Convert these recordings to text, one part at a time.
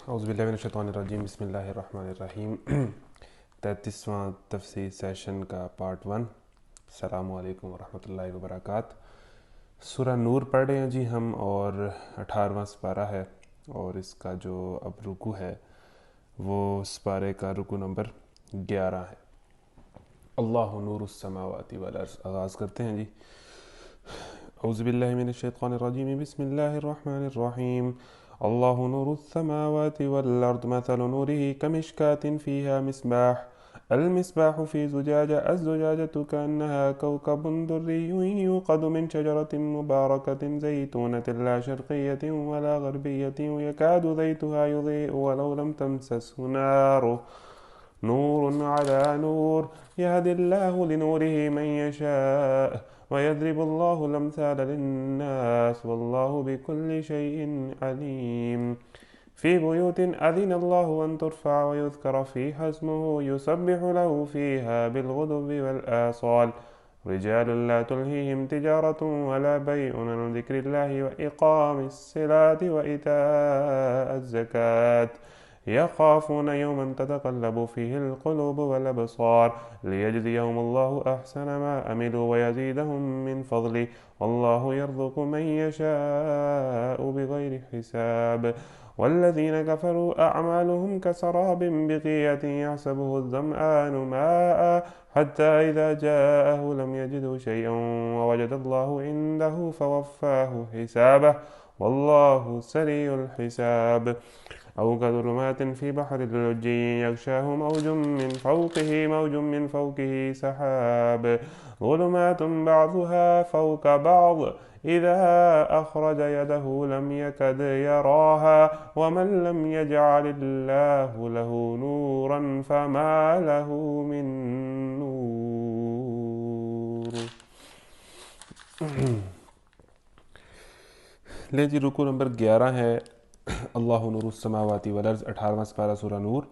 اعوذ باللہ من الشیطان الرجیم، بسم اللہ الرحمن الرحیم۔ 33واں تفسیر سیشن کا پارٹ 1۔ السلام علیکم ورحمۃ اللہ وبرکاتہ۔ سورہ نور پڑھ رہے ہیں جی ہم، اور 18واں سپارہ ہے، اور اس کا جو اب رکوع ہے وہ سپارے کا رکوع نمبر 11 ہے۔ اللہ نور السماوات والارض۔ آغاز کرتے ہیں جی۔ اعوذ باللہ من الشیطان الرجیم، بسم اللہ الرحمن الرحیم۔ اللہ نور السماوات والارض، مثل نوره كمشكاة فيها مصباح، المصباح في زجاجة، الزجاجة كأنها كوكب دري يوقد من شجرة مباركة زيتونة لا شرقية ولا غربية يكاد زيتها يضيء ولو لم تمسسه نار، نور على نور، يهدي الله لنوره من يشاء ويضرب الله الأمثال للناس والله بكل شيء عليم۔ في بيوت أذن الله أن ترفع ويذكر فيها اسمه يسبح له فيها بالغدو والآصال، رجال لا تلهيهم تجارة ولا بيع عن ذكر الله وإقام الصلاة وإيتاء الزكاة، يخافون يوما تتقلب فيه القلوب والأبصار، ليجزيهم الله أحسن ما عملوا ويزيدهم من فضله، والله يرزق من يشاء بغير حساب۔ والذين كفروا أعمالهم كسراب بقيعة يحسبه الظمآن ماء حتى إذا جاءه لم يجده شيئا ووجد الله عنده فوفاه حسابه والله سريع الحساب۔ أو كظلمات في بحر اللجي يغشاه موج من فوقه سحاب، ظلمات بعضها فوق بعض إذا أخرج يده لم يكد يراها، ومن لم يجعل الله له نورا فما له من نور۔ لے جی، رکوع نمبر 11 ہے۔ اللہ نور السماوات والارض، 18واں سپارہ سورہ نور۔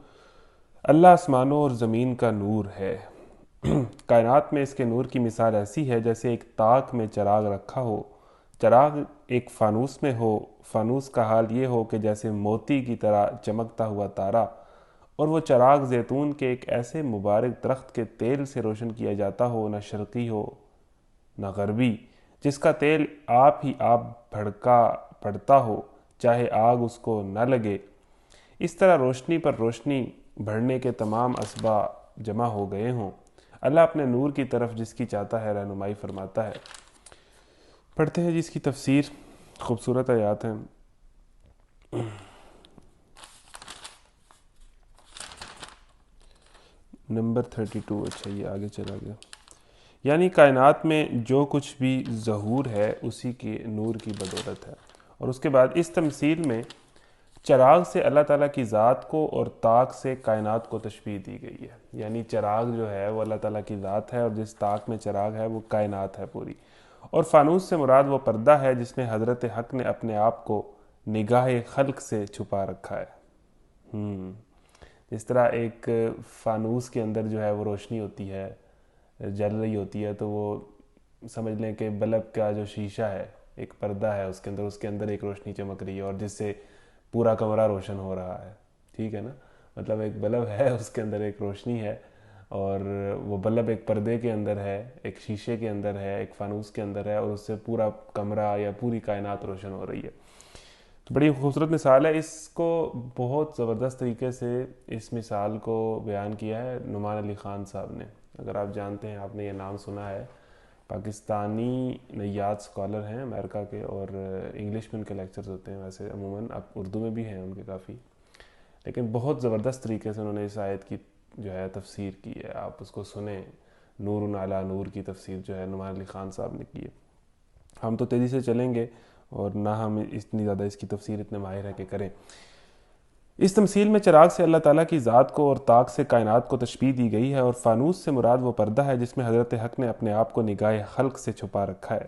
اللہ آسمانوں اور زمین کا نور ہے۔ کائنات میں اس کے نور کی مثال ایسی ہے جیسے ایک تاک میں چراغ رکھا ہو، چراغ ایک فانوس میں ہو، فانوس کا حال یہ ہو کہ جیسے موتی کی طرح چمکتا ہوا تارا، اور وہ چراغ زیتون کے ایک ایسے مبارک درخت کے تیل سے روشن کیا جاتا ہو، نہ شرقی ہو نہ غربی، جس کا تیل آپ ہی آپ بھڑکا پڑتا ہو، چاہے آگ اس کو نہ لگے۔ اس طرح روشنی پر روشنی بڑھنے کے تمام اسباب جمع ہو گئے ہوں۔ اللہ اپنے نور کی طرف جس کی چاہتا ہے رہنمائی فرماتا ہے۔ پڑھتے ہیں جی اس کی تفسیر، خوبصورت آیات ہیں۔ نمبر 32، اچھا یہ آگے چلا گیا۔ یعنی کائنات میں جو کچھ بھی ظہور ہے اسی کے نور کی بدولت ہے۔ اور اس کے بعد اس تمثیل میں چراغ سے اللہ تعالیٰ کی ذات کو اور تاک سے کائنات کو تشبیہ دی گئی ہے۔ یعنی چراغ جو ہے وہ اللہ تعالیٰ کی ذات ہے، اور جس تاک میں چراغ ہے وہ کائنات ہے پوری۔ اور فانوس سے مراد وہ پردہ ہے جس میں حضرت حق نے اپنے آپ کو نگاہ خلق سے چھپا رکھا ہے۔ جس طرح ایک فانوس کے اندر جو ہے وہ روشنی ہوتی ہے، جل رہی ہوتی ہے، تو وہ سمجھ لیں کہ بلب کا جو شیشہ ہے ایک پردہ ہے، اس کے اندر ایک روشنی چمک رہی ہے، اور جس سے پورا کمرہ روشن ہو رہا ہے۔ ٹھیک ہے نا، مطلب ایک بلب ہے، اس کے اندر ایک روشنی ہے، اور وہ بلب ایک پردے کے اندر ہے، ایک شیشے کے اندر ہے، ایک فانوس کے اندر ہے، اور اس سے پورا کمرہ یا پوری کائنات روشن ہو رہی ہے۔ تو بڑی خوبصورت مثال ہے۔ اس کو بہت زبردست طریقے سے اس مثال کو بیان کیا ہے نعمان علی خان صاحب نے۔ اگر آپ جانتے ہیں، آپ نے یہ نام سنا ہے، پاکستانی نیات سکالر ہیں امریکہ کے، اور انگلش میں ان کے لیکچرز ہوتے ہیں، ویسے عموماً اب اردو میں بھی ہیں ان کے کافی، لیکن بہت زبردست طریقے سے انہوں نے اس آیت کی جو ہے تفسیر کی ہے۔ آپ اس کو سنیں، نور علی نور کی تفسیر جو ہے نعمان علی خان صاحب نے کی ہے۔ ہم تو تیزی سے چلیں گے، اور نہ ہم اتنی زیادہ اس کی تفسیر اتنے ماہر ہیں کہ کریں۔ اس تمثیل میں چراغ سے اللہ تعالیٰ کی ذات کو اور تاک سے کائنات کو تشبیہ دی گئی ہے، اور فانوس سے مراد وہ پردہ ہے جس میں حضرت حق نے اپنے آپ کو نگاہ خلق سے چھپا رکھا ہے۔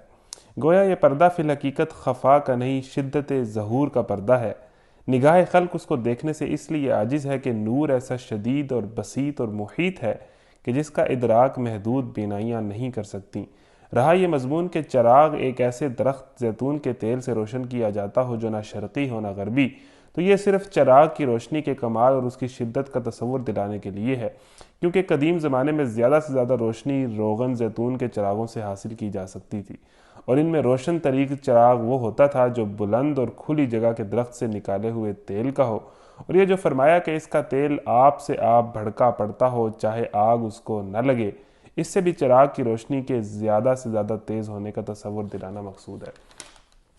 گویا یہ پردہ فی الحقیقت خفا کا نہیں، شدت ظہور کا پردہ ہے۔ نگاہ خلق اس کو دیکھنے سے اس لیے عاجز ہے کہ نور ایسا شدید اور بسیط اور محیط ہے کہ جس کا ادراک محدود بینائیاں نہیں کر سکتی۔ رہا یہ مضمون کہ چراغ ایک ایسے درخت زیتون کے تیل سے روشن کیا جاتا ہو جو نہ شرقی ہو نہ غربی، تو یہ صرف چراغ کی روشنی کے کمال اور اس کی شدت کا تصور دلانے کے لیے ہے، کیونکہ قدیم زمانے میں زیادہ سے زیادہ روشنی روغن زیتون کے چراغوں سے حاصل کی جا سکتی تھی، اور ان میں روشن طریق چراغ وہ ہوتا تھا جو بلند اور کھلی جگہ کے درخت سے نکالے ہوئے تیل کا ہو، اور یہ جو فرمایا کہ اس کا تیل آپ سے آپ بھڑکا پڑتا ہو چاہے آگ اس کو نہ لگے، اس سے بھی چراغ کی روشنی کے زیادہ سے زیادہ تیز ہونے کا تصور دلانا مقصود ہے۔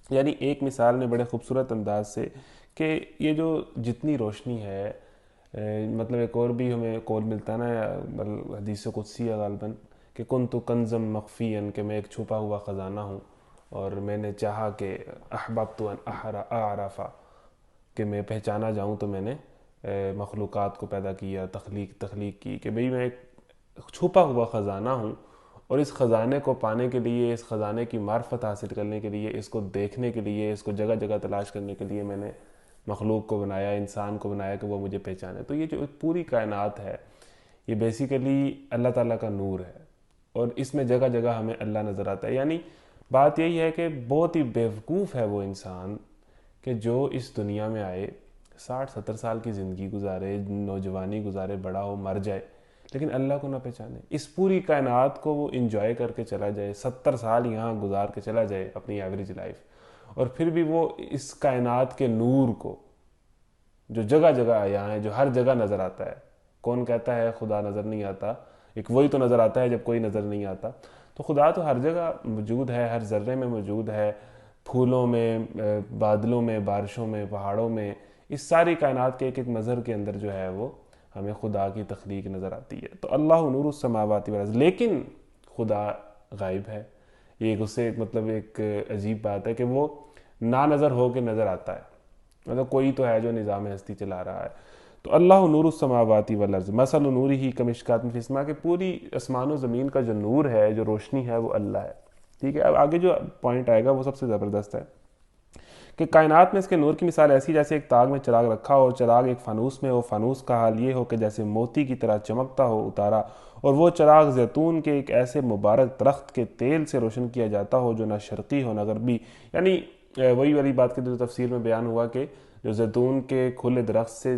یعنی ایک مثال میں بڑے خوبصورت انداز سے کہ یہ جو جتنی روشنی ہے، مطلب ایک اور بھی ہمیں قول ملتا ہے نا حدیث قدسی ہے غالباً، کہ کنت کنزم مخفیاً، کہ میں ایک چھپا ہوا خزانہ ہوں اور میں نے چاہا کہ احببت ان اعرفا، کہ میں پہچانا جاؤں، تو میں نے مخلوقات کو پیدا کیا، تخلیق کی، کہ بھئی میں ایک چھپا ہوا خزانہ ہوں، اور اس خزانے کو پانے کے لیے، اس خزانے کی معرفت حاصل کرنے کے لیے، اس کو دیکھنے کے لیے، اس کو جگہ جگہ تلاش کرنے کے لیے میں نے مخلوق کو بنایا، انسان کو بنایا کہ وہ مجھے پہچانے۔ تو یہ جو پوری کائنات ہے یہ بیسیکلی اللہ تعالیٰ کا نور ہے، اور اس میں جگہ جگہ ہمیں اللہ نظر آتا ہے۔ یعنی بات یہی ہے کہ بہت ہی بیوقوف ہے وہ انسان کہ جو اس دنیا میں آئے، 60-70 سال کی زندگی گزارے، نوجوانی گزارے، بڑا ہو، مر جائے، لیکن اللہ کو نہ پہچانے۔ اس پوری کائنات کو وہ انجوائے کر کے چلا جائے، 70 سال یہاں گزار کے چلا جائے اپنی ایوریج لائف، اور پھر بھی وہ اس کائنات کے نور کو جو جگہ جگہ آیا ہے، جو ہر جگہ نظر آتا ہے۔ کون کہتا ہے خدا نظر نہیں آتا؟ ایک وہی تو نظر آتا ہے جب کوئی نظر نہیں آتا۔ تو خدا تو ہر جگہ موجود ہے، ہر ذرے میں موجود ہے، پھولوں میں، بادلوں میں، بارشوں میں، پہاڑوں میں، اس ساری کائنات کے ایک ایک نظر کے اندر جو ہے وہ ہمیں خدا کی تخلیق نظر آتی ہے۔ تو اللہ نور السماوات والارض، لیکن خدا غائب ہے۔ یہ ایک اس سے مطلب ایک عجیب بات ہے کہ وہ نا نظر ہو کے نظر آتا ہے، مطلب کوئی تو ہے جو نظام ہستی چلا رہا ہے۔ تو اللہ نور السماوات والارض مثل نورہ کمشکات فی السماء، کہ پوری آسمان و زمین کا جو نور ہے، جو روشنی ہے، وہ اللہ ہے۔ ٹھیک ہے، اب آگے جو پوائنٹ آئے گا وہ سب سے زبردست ہے کہ کائنات میں اس کے نور کی مثال ایسی جیسے ایک تاغ میں چراغ رکھا ہو، چراغ ایک فانوس میں ہو، فانوس کا حال یہ ہو کہ جیسے موتی کی طرح چمکتا ہو اتارا، اور وہ چراغ زیتون کے ایک ایسے مبارک درخت کے تیل سے روشن کیا جاتا ہو جو نہ شرقی ہو نہ غربی۔ یعنی وہی والی بات کی جو تفسیر میں بیان ہوا کہ جو زیتون کے کھلے درخت سے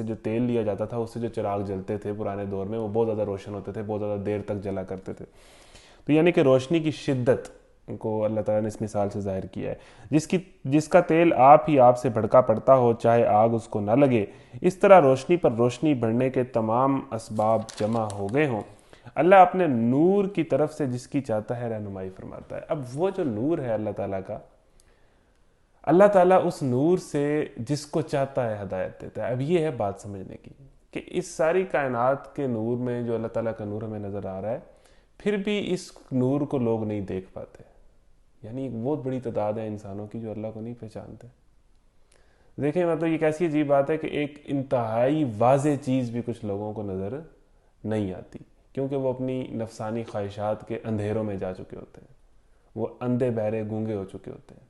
جو تیل لیا جاتا تھا، اس سے جو چراغ جلتے تھے پرانے دور میں، وہ بہت زیادہ روشن ہوتے تھے، بہت زیادہ دیر تک جلا کرتے تھے۔ تو یعنی کہ روشنی کی شدت کو اللہ تعالیٰ نے اس مثال سے ظاہر کیا ہے، جس کا تیل آپ ہی آپ سے بھڑکا پڑتا ہو چاہے آگ اس کو نہ لگے، اس طرح روشنی پر روشنی بڑھنے کے تمام اسباب جمع ہو گئے ہوں۔ اللہ اپنے نور کی طرف سے جس کی چاہتا ہے رہنمائی فرماتا ہے۔ اب وہ جو نور ہے اللہ تعالیٰ کا، اللہ تعالیٰ اس نور سے جس کو چاہتا ہے ہدایت دیتا ہے۔ اب یہ ہے بات سمجھنے کی کہ اس ساری کائنات کے نور میں جو اللہ تعالیٰ کا نور ہمیں نظر آ رہا ہے، پھر بھی اس نور کو لوگ نہیں دیکھ پاتے۔ یعنی ایک بہت بڑی تعداد ہے انسانوں کی جو اللہ کو نہیں پہچانتے۔ دیکھیں مطلب یہ کیسی عجیب بات ہے کہ ایک انتہائی واضح چیز بھی کچھ لوگوں کو نظر نہیں آتی، کیونکہ وہ اپنی نفسانی خواہشات کے اندھیروں میں جا چکے ہوتے ہیں، وہ اندھے بہرے گونگے ہو چکے ہوتے ہیں،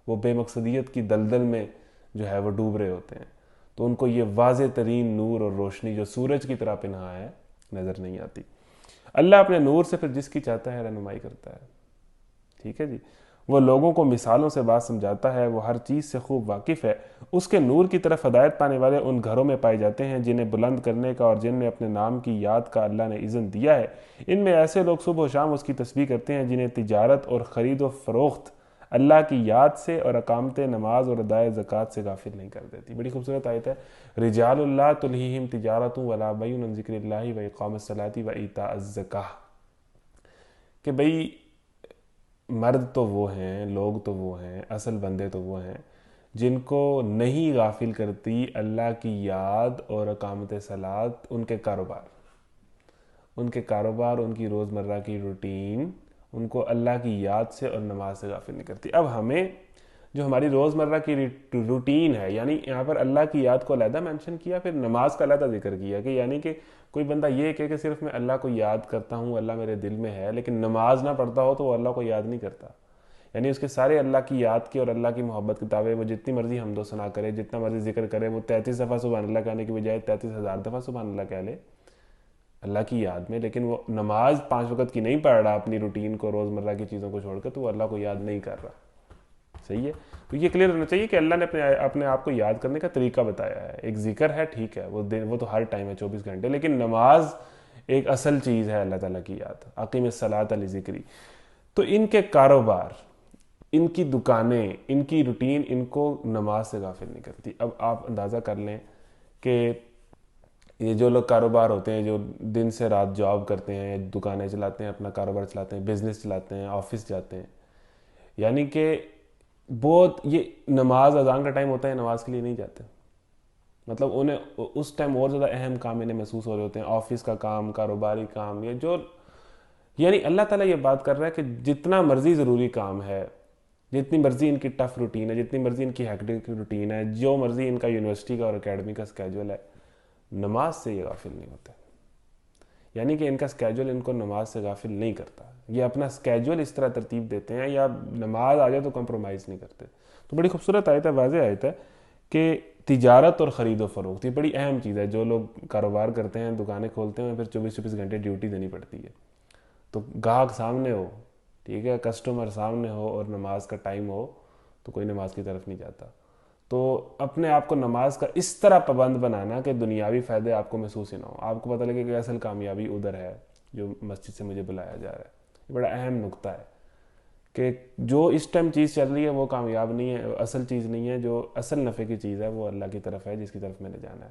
وہ بے مقصدیت کی دلدل میں جو ہے وہ ڈوب رہے ہوتے ہیں، تو ان کو یہ واضح ترین نور اور روشنی جو سورج کی طرح پنہا ہے نظر نہیں آتی۔ اللہ اپنے نور سے پھر جس کی چاہتا ہے رہنمائی کرتا ہے۔ ٹھیک ہے جی، وہ لوگوں کو مثالوں سے بات سمجھاتا ہے، وہ ہر چیز سے خوب واقف ہے۔ اس کے نور کی طرف ہدایت پانے والے ان گھروں میں پائے جاتے ہیں جنہیں بلند کرنے کا اور جن میں اپنے نام کی یاد کا اللہ نے اذن دیا ہے۔ ان میں ایسے لوگ صبح و شام اس کی تسبیح کرتے ہیں جنہیں تجارت اور خرید و فروخت اللہ کی یاد سے اور اقامت نماز اور ادائے زکوٰۃ سے غافل نہیں کر دیتی۔ بڑی خوبصورت آیت ہے، رجال اللہ تلہیہم تجارت ولا بیع عن ذکر اللہ و اقام الصلاۃ و ایتاء الزکاۃ، کہ بھئی مرد تو وہ ہیں، لوگ تو وہ ہیں، اصل بندے تو وہ ہیں جن کو نہیں غافل کرتی اللہ کی یاد اور اقامت صلاۃ، ان کے کاروبار، ان کی روزمرہ کی روٹین ان کو اللہ کی یاد سے اور نماز سے غافل نہیں کرتی۔ اب ہمیں جو ہماری روزمرہ کی روٹین ہے، یعنی یہاں پر اللہ کی یاد کو علیحدہ مینشن کیا، پھر نماز کا علیحدہ ذکر کیا، کہ یعنی کہ کوئی بندہ یہ کہے کہ صرف میں اللہ کو یاد کرتا ہوں، اللہ میرے دل میں ہے، لیکن نماز نہ پڑھتا ہو تو وہ اللہ کو یاد نہیں کرتا۔ یعنی اس کے سارے اللہ کی یاد کی اور اللہ کی محبت کتابیں، وہ جتنی مرضی حمد و ثنا کرے، جتنا مرضی ذکر کرے، وہ 33 دفعہ سبحان اللہ کہنے کی بجائے 33,000 دفعہ سبحان اللہ کہہ لے اللہ کی یاد میں، لیکن وہ نماز 5 وقت کی نہیں پڑھ رہا اپنی روٹین کو، روزمرہ کی چیزوں کو چھوڑ کر، تو وہ اللہ کو یاد نہیں کر رہا۔ صحیح ہے. تو یہ کلیئر ہونا چاہیے کہ اللہ نے اپنے آپ کو یاد کرنے کا طریقہ بتایا ہے. ایک ذکر ہے, ٹھیک ہے, وہ تو ہر ٹائم ہے 24 گھنٹے, لیکن نماز ایک اصل چیز ہے اللہ تعالیٰ کی یاد. اقیم الصلاۃ لذکری. تو ان کے کاروبار, ان کی دکانیں, ان کی روٹین ان کو نماز سے غافل نہیں کرتی. اب آپ اندازہ کر لیں کہ یہ جو لوگ کاروبار ہوتے ہیں, جو دن سے رات جاب کرتے ہیں, دکانیں چلاتے ہیں, اپنا کاروبار چلاتے ہیں, بزنس چلاتے ہیں, آفس جاتے ہیں, یعنی کہ بہت یہ نماز اذان کا ٹائم ہوتا ہے, نماز کے لیے نہیں جاتے. مطلب انہیں اس ٹائم اور زیادہ اہم کام انہیں محسوس ہو رہے ہوتے ہیں, آفس کا کام, کاروباری کام, یہ جو یعنی اللہ تعالیٰ یہ بات کر رہا ہے کہ جتنا مرضی ضروری کام ہے, جتنی مرضی ان کی ٹف روٹین ہے, جتنی مرضی ان کی ہیکٹک روٹین ہے, جو مرضی ان کا یونیورسٹی کا اور اکیڈمی کا اسکیجول ہے, نماز سے یہ غافل نہیں ہوتے. یعنی کہ ان کا اسکیجول ان کو نماز سے غافل نہیں کرتا. یہ اپنا اسکیجول اس طرح ترتیب دیتے ہیں, یا نماز آ جائے تو کمپرومائز نہیں کرتے. تو بڑی خوبصورت آیت ہے, واضح آیت ہے کہ تجارت اور خرید و فروخت یہ بڑی اہم چیز ہے. جو لوگ کاروبار کرتے ہیں, دکانیں کھولتے ہیں, پھر 24 گھنٹے ڈیوٹی دینی پڑتی ہے. تو گاہک سامنے ہو, ٹھیک ہے, کسٹمر سامنے ہو, اور نماز کا ٹائم ہو, تو کوئی نماز کی طرف نہیں جاتا. تو اپنے آپ کو نماز کا اس طرح پابند بنانا کہ دنیاوی فائدے آپ کو محسوس ہی نہ ہو. آپ کو پتہ لگے کہ اصل کامیابی ادھر ہے جو مسجد سے مجھے بلایا جا رہا ہے. یہ بڑا اہم نقطہ ہے کہ جو اس ٹائم چیز چل رہی ہے وہ کامیاب نہیں ہے, اصل چیز نہیں ہے. جو اصل نفع کی چیز ہے وہ اللہ کی طرف ہے, جس کی طرف میں نے جانا ہے.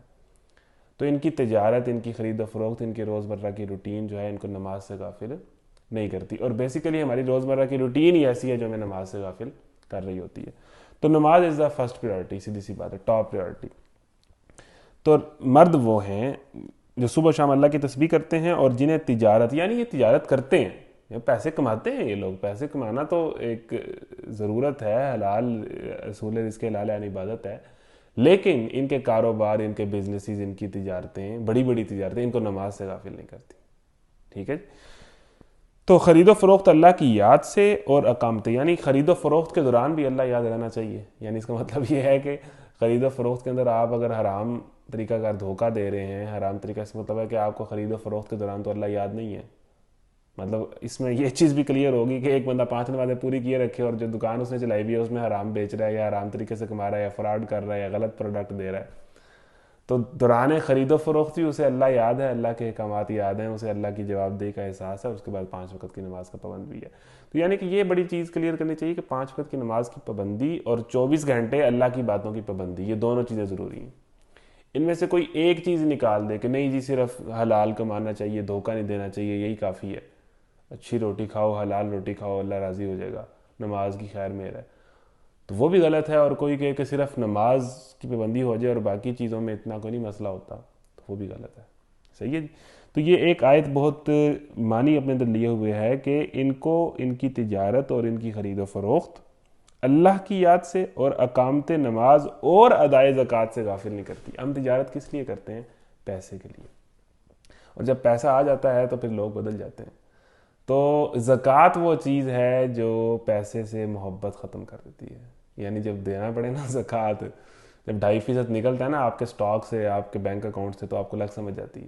تو ان کی تجارت, ان کی خرید و فروخت, ان کی روزمرہ کی روٹین جو ہے ان کو نماز سے غافل نہیں کرتی. اور بیسیکلی ہماری روزمرہ کی روٹین ہی ایسی ہے جو ہمیں نماز سے غافل کر رہی ہوتی ہے. تو نماز از دا فرسٹ پریورٹی, سیدھی سی بات ہے, ٹاپ پریورٹی. تو مرد وہ ہیں جو صبح شام اللہ کی تسبیح کرتے ہیں, اور جنہیں تجارت, یعنی یہ تجارت کرتے ہیں, یہ پیسے کماتے ہیں. یہ لوگ پیسے کمانا تو ایک ضرورت ہے, حلال اصول رزق حلال یعنی عبادت ہے, لیکن ان کے کاروبار, ان کے بزنسز, ان کی تجارتیں, بڑی بڑی تجارتیں ان کو نماز سے غافل نہیں کرتی. ٹھیک ہے. تو خرید و فروخت اللہ کی یاد سے اور اقامت, یعنی خرید و فروخت کے دوران بھی اللہ یاد رہنا چاہیے. یعنی اس کا مطلب یہ ہے کہ خرید و فروخت کے اندر آپ اگر حرام طریقہ کار دھوکہ دے رہے ہیں, حرام طریقہ سے مطلب ہے کہ آپ کو خرید و فروخت کے دوران تو اللہ یاد نہیں ہے. مطلب اس میں یہ چیز بھی کلیئر ہوگی کہ ایک بندہ 5 نمازیں پوری کیے رکھے, اور جو دکان اس نے چلائی ہوئی ہے اس میں حرام بیچ رہا ہے, یا حرام طریقے سے کما رہا ہے, یا فراڈ کر رہا ہے, یا غلط پروڈکٹ دے رہا ہے. تو دوران خرید و فروخت بھی اسے اللہ یاد ہے, اللہ کے احکامات یاد ہیں, اسے اللہ کی جواب دہی کا احساس ہے, اس کے بعد 5 وقت کی نماز کا پابند بھی ہے. تو یعنی کہ یہ بڑی چیز کلیئر کرنی چاہیے کہ 5 وقت کی نماز کی پابندی اور 24 گھنٹے اللہ کی باتوں کی پابندی, یہ دونوں چیزیں ضروری ہیں. ان میں سے کوئی ایک چیز نکال دے کہ نہیں جی صرف حلال کمانا چاہیے, دھوکہ نہیں دینا چاہیے, یہی کافی ہے, اچھی روٹی کھاؤ, حلال روٹی کھاؤ, اللہ راضی ہو جائے گا, نماز کی خیر مہر ہے, تو وہ بھی غلط ہے. اور کوئی کہے کہ صرف نماز کی پابندی ہو جائے اور باقی چیزوں میں اتنا کوئی نہیں مسئلہ ہوتا, تو وہ بھی غلط ہے. صحیح ہے جی. تو یہ ایک آیت بہت معنی اپنے اندر لیے ہوئے ہے کہ ان کو, ان کی تجارت اور ان کی خرید و فروخت اللہ کی یاد سے اور اقامت نماز اور ادائے زکوٰۃ سے غافل نہیں کرتی. ہم تجارت کس لیے کرتے ہیں؟ پیسے کے لیے. اور جب پیسہ آ جاتا ہے تو پھر لوگ بدل جاتے ہیں. تو زکوٰۃ وہ چیز ہے جو پیسے سے محبت ختم کر دیتی ہے. یعنی جب دینا پڑے نا زکوٰۃ, جب 2.5% نکلتا ہے نا آپ کے سٹاک سے, آپ کے بینک اکاؤنٹ سے, تو آپ کو لگ سمجھ جاتی ہے.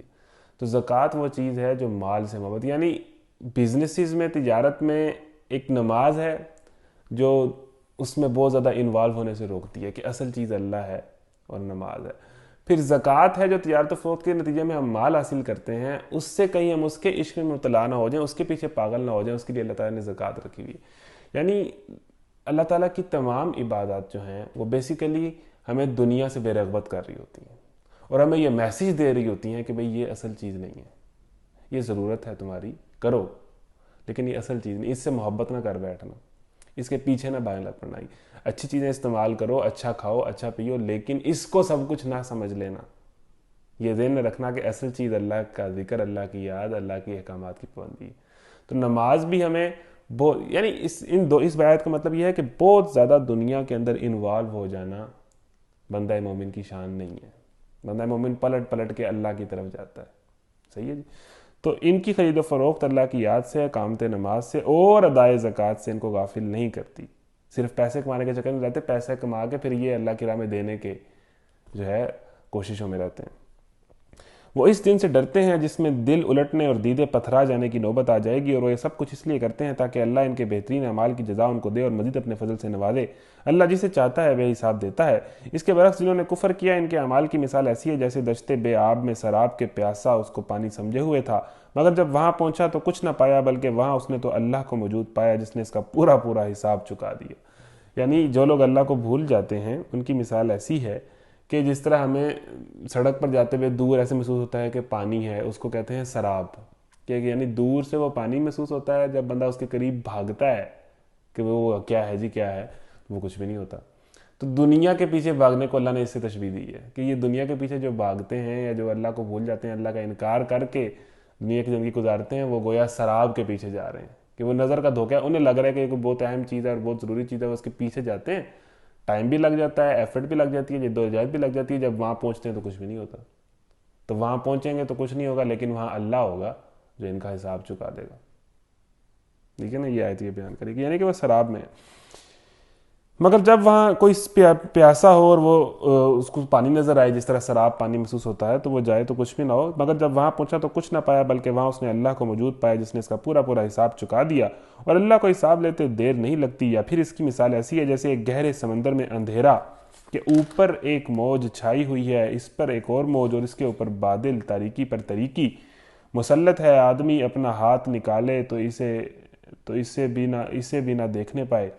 تو زکوٰۃ وہ چیز ہے جو مال سے محبت, یعنی بزنسز میں, تجارت میں ایک نماز ہے جو اس میں بہت زیادہ انوالو ہونے سے روکتی ہے کہ اصل چیز اللہ ہے اور نماز ہے. پھر زکوٰۃ ہے جو تجارت و فروخت کے نتیجے میں ہم مال حاصل کرتے ہیں, اس سے کہیں ہم اس کے عشق میں مبتلا نہ ہو جائیں, اس کے پیچھے پاگل نہ ہو جائیں, اس کے لیے اللہ تعالیٰ نے زکوٰۃ رکھی ہوئی ہے. یعنی اللہ تعالیٰ کی تمام عبادات جو ہیں وہ بیسیکلی ہمیں دنیا سے بے رغبت کر رہی ہوتی ہیں, اور ہمیں یہ میسیج دے رہی ہوتی ہیں کہ بھئی یہ اصل چیز نہیں ہے, یہ ضرورت ہے تمہاری, کرو, لیکن یہ اصل چیز نہیں, اس سے محبت نہ کر بیٹھنا, اس کے پیچھے نہ بھاگنا پڑنا. اچھی چیزیں استعمال کرو, اچھا کھاؤ, اچھا پیو, لیکن اس کو سب کچھ نہ سمجھ لینا. یہ ذہن میں رکھنا کہ اصل چیز اللہ کا ذکر, اللہ کی یاد, اللہ کے احکامات کی پابندی. تو نماز بھی ہمیں بہت, یعنی اس بیعت کا مطلب یہ ہے کہ بہت زیادہ دنیا کے اندر انوالو ہو جانا بندہ مومن کی شان نہیں ہے. بندہ مومن پلٹ پلٹ کے اللہ کی طرف جاتا ہے. صحیح ہے جی. تو ان کی خرید و فروخت اللہ کی یاد سے, اقامت نماز سے اور ادائے زکوٰۃ سے ان کو غافل نہیں کرتی. صرف پیسے کمانے کے چکر میں رہتے, پیسے کما کے پھر یہ اللہ کی راہ میں دینے کے جو ہے کوششوں میں رہتے ہیں. وہ اس دن سے ڈرتے ہیں جس میں دل الٹنے اور دیدے پتھرا جانے کی نوبت آ جائے گی، اور وہ یہ سب کچھ اس لیے کرتے ہیں تاکہ اللہ ان کے بہترین اعمال کی جزا ان کو دے اور مزید اپنے فضل سے نوازے۔ اللہ جسے چاہتا ہے بے حساب دیتا ہے۔ اس کے برعکس جنہوں نے کفر کیا، ان کے اعمال کی مثال ایسی ہے جیسے دشت بے آب میں سراب کے پیاسا اس کو پانی سمجھے ہوئے تھا، مگر جب وہاں پہنچا تو کچھ نہ پایا، بلکہ وہاں اس نے تو اللہ کو موجود پایا جس نے اس کا پورا پورا حساب چکا دیا۔ یعنی جو لوگ اللہ کو بھول جاتے ہیں ان کی مثال ایسی ہے کہ جس طرح ہمیں سڑک پر جاتے ہوئے دور ایسے محسوس ہوتا ہے کہ پانی ہے، اس کو کہتے ہیں سراب، کہ یعنی دور سے وہ پانی محسوس ہوتا ہے، جب بندہ اس کے قریب بھاگتا ہے کہ وہ کیا ہے جی کیا ہے، وہ کچھ بھی نہیں ہوتا۔ تو دنیا کے پیچھے بھاگنے کو اللہ نے اس سے تشبیہ دی ہے کہ یہ دنیا کے پیچھے جو بھاگتے ہیں یا جو اللہ کو بھول جاتے ہیں، اللہ کا انکار کر کے دنیا کی زندگی گزارتے ہیں، وہ گویا سراب کے پیچھے جا رہے ہیں کہ وہ نظر کا دھوکہ ہے، انہیں لگ رہا ہے کہ یہ بہت اہم چیز ہے اور بہت ضروری چیز ہے، وہ اس کے پیچھے جاتے ہیں، ٹائم بھی لگ جاتا ہے، ایفرٹ بھی لگ جاتی ہے، جدوجہد بھی لگ جاتی ہے، جب وہاں پہنچتے ہیں تو کچھ بھی نہیں ہوتا۔ تو وہاں پہنچیں گے تو کچھ نہیں ہوگا، لیکن وہاں اللہ ہوگا جو ان کا حساب چکا دے گا۔ ٹھیک ہے نا، یہ آیت یہ بیان کرے گی، یعنی کہ وہ سراب میں ہے، مگر جب وہاں کوئی پیاسا ہو اور وہ اس کو پانی نظر آئے جس طرح سراب پانی محسوس ہوتا ہے تو وہ جائے تو کچھ بھی نہ ہو، مگر جب وہاں پہنچا تو کچھ نہ پایا، بلکہ وہاں اس نے اللہ کو موجود پایا جس نے اس کا پورا پورا حساب چکا دیا، اور اللہ کو حساب لیتے دیر نہیں لگتی۔ یا پھر اس کی مثال ایسی ہے جیسے ایک گہرے سمندر میں اندھیرا کہ اوپر ایک موج چھائی ہوئی ہے، اس پر ایک اور موج، اور اس کے اوپر بادل تاریکی پر تاریکی مسلط ہے، آدمی اپنا ہاتھ نکالے تو اسے بھی نہ دیکھنے پائے،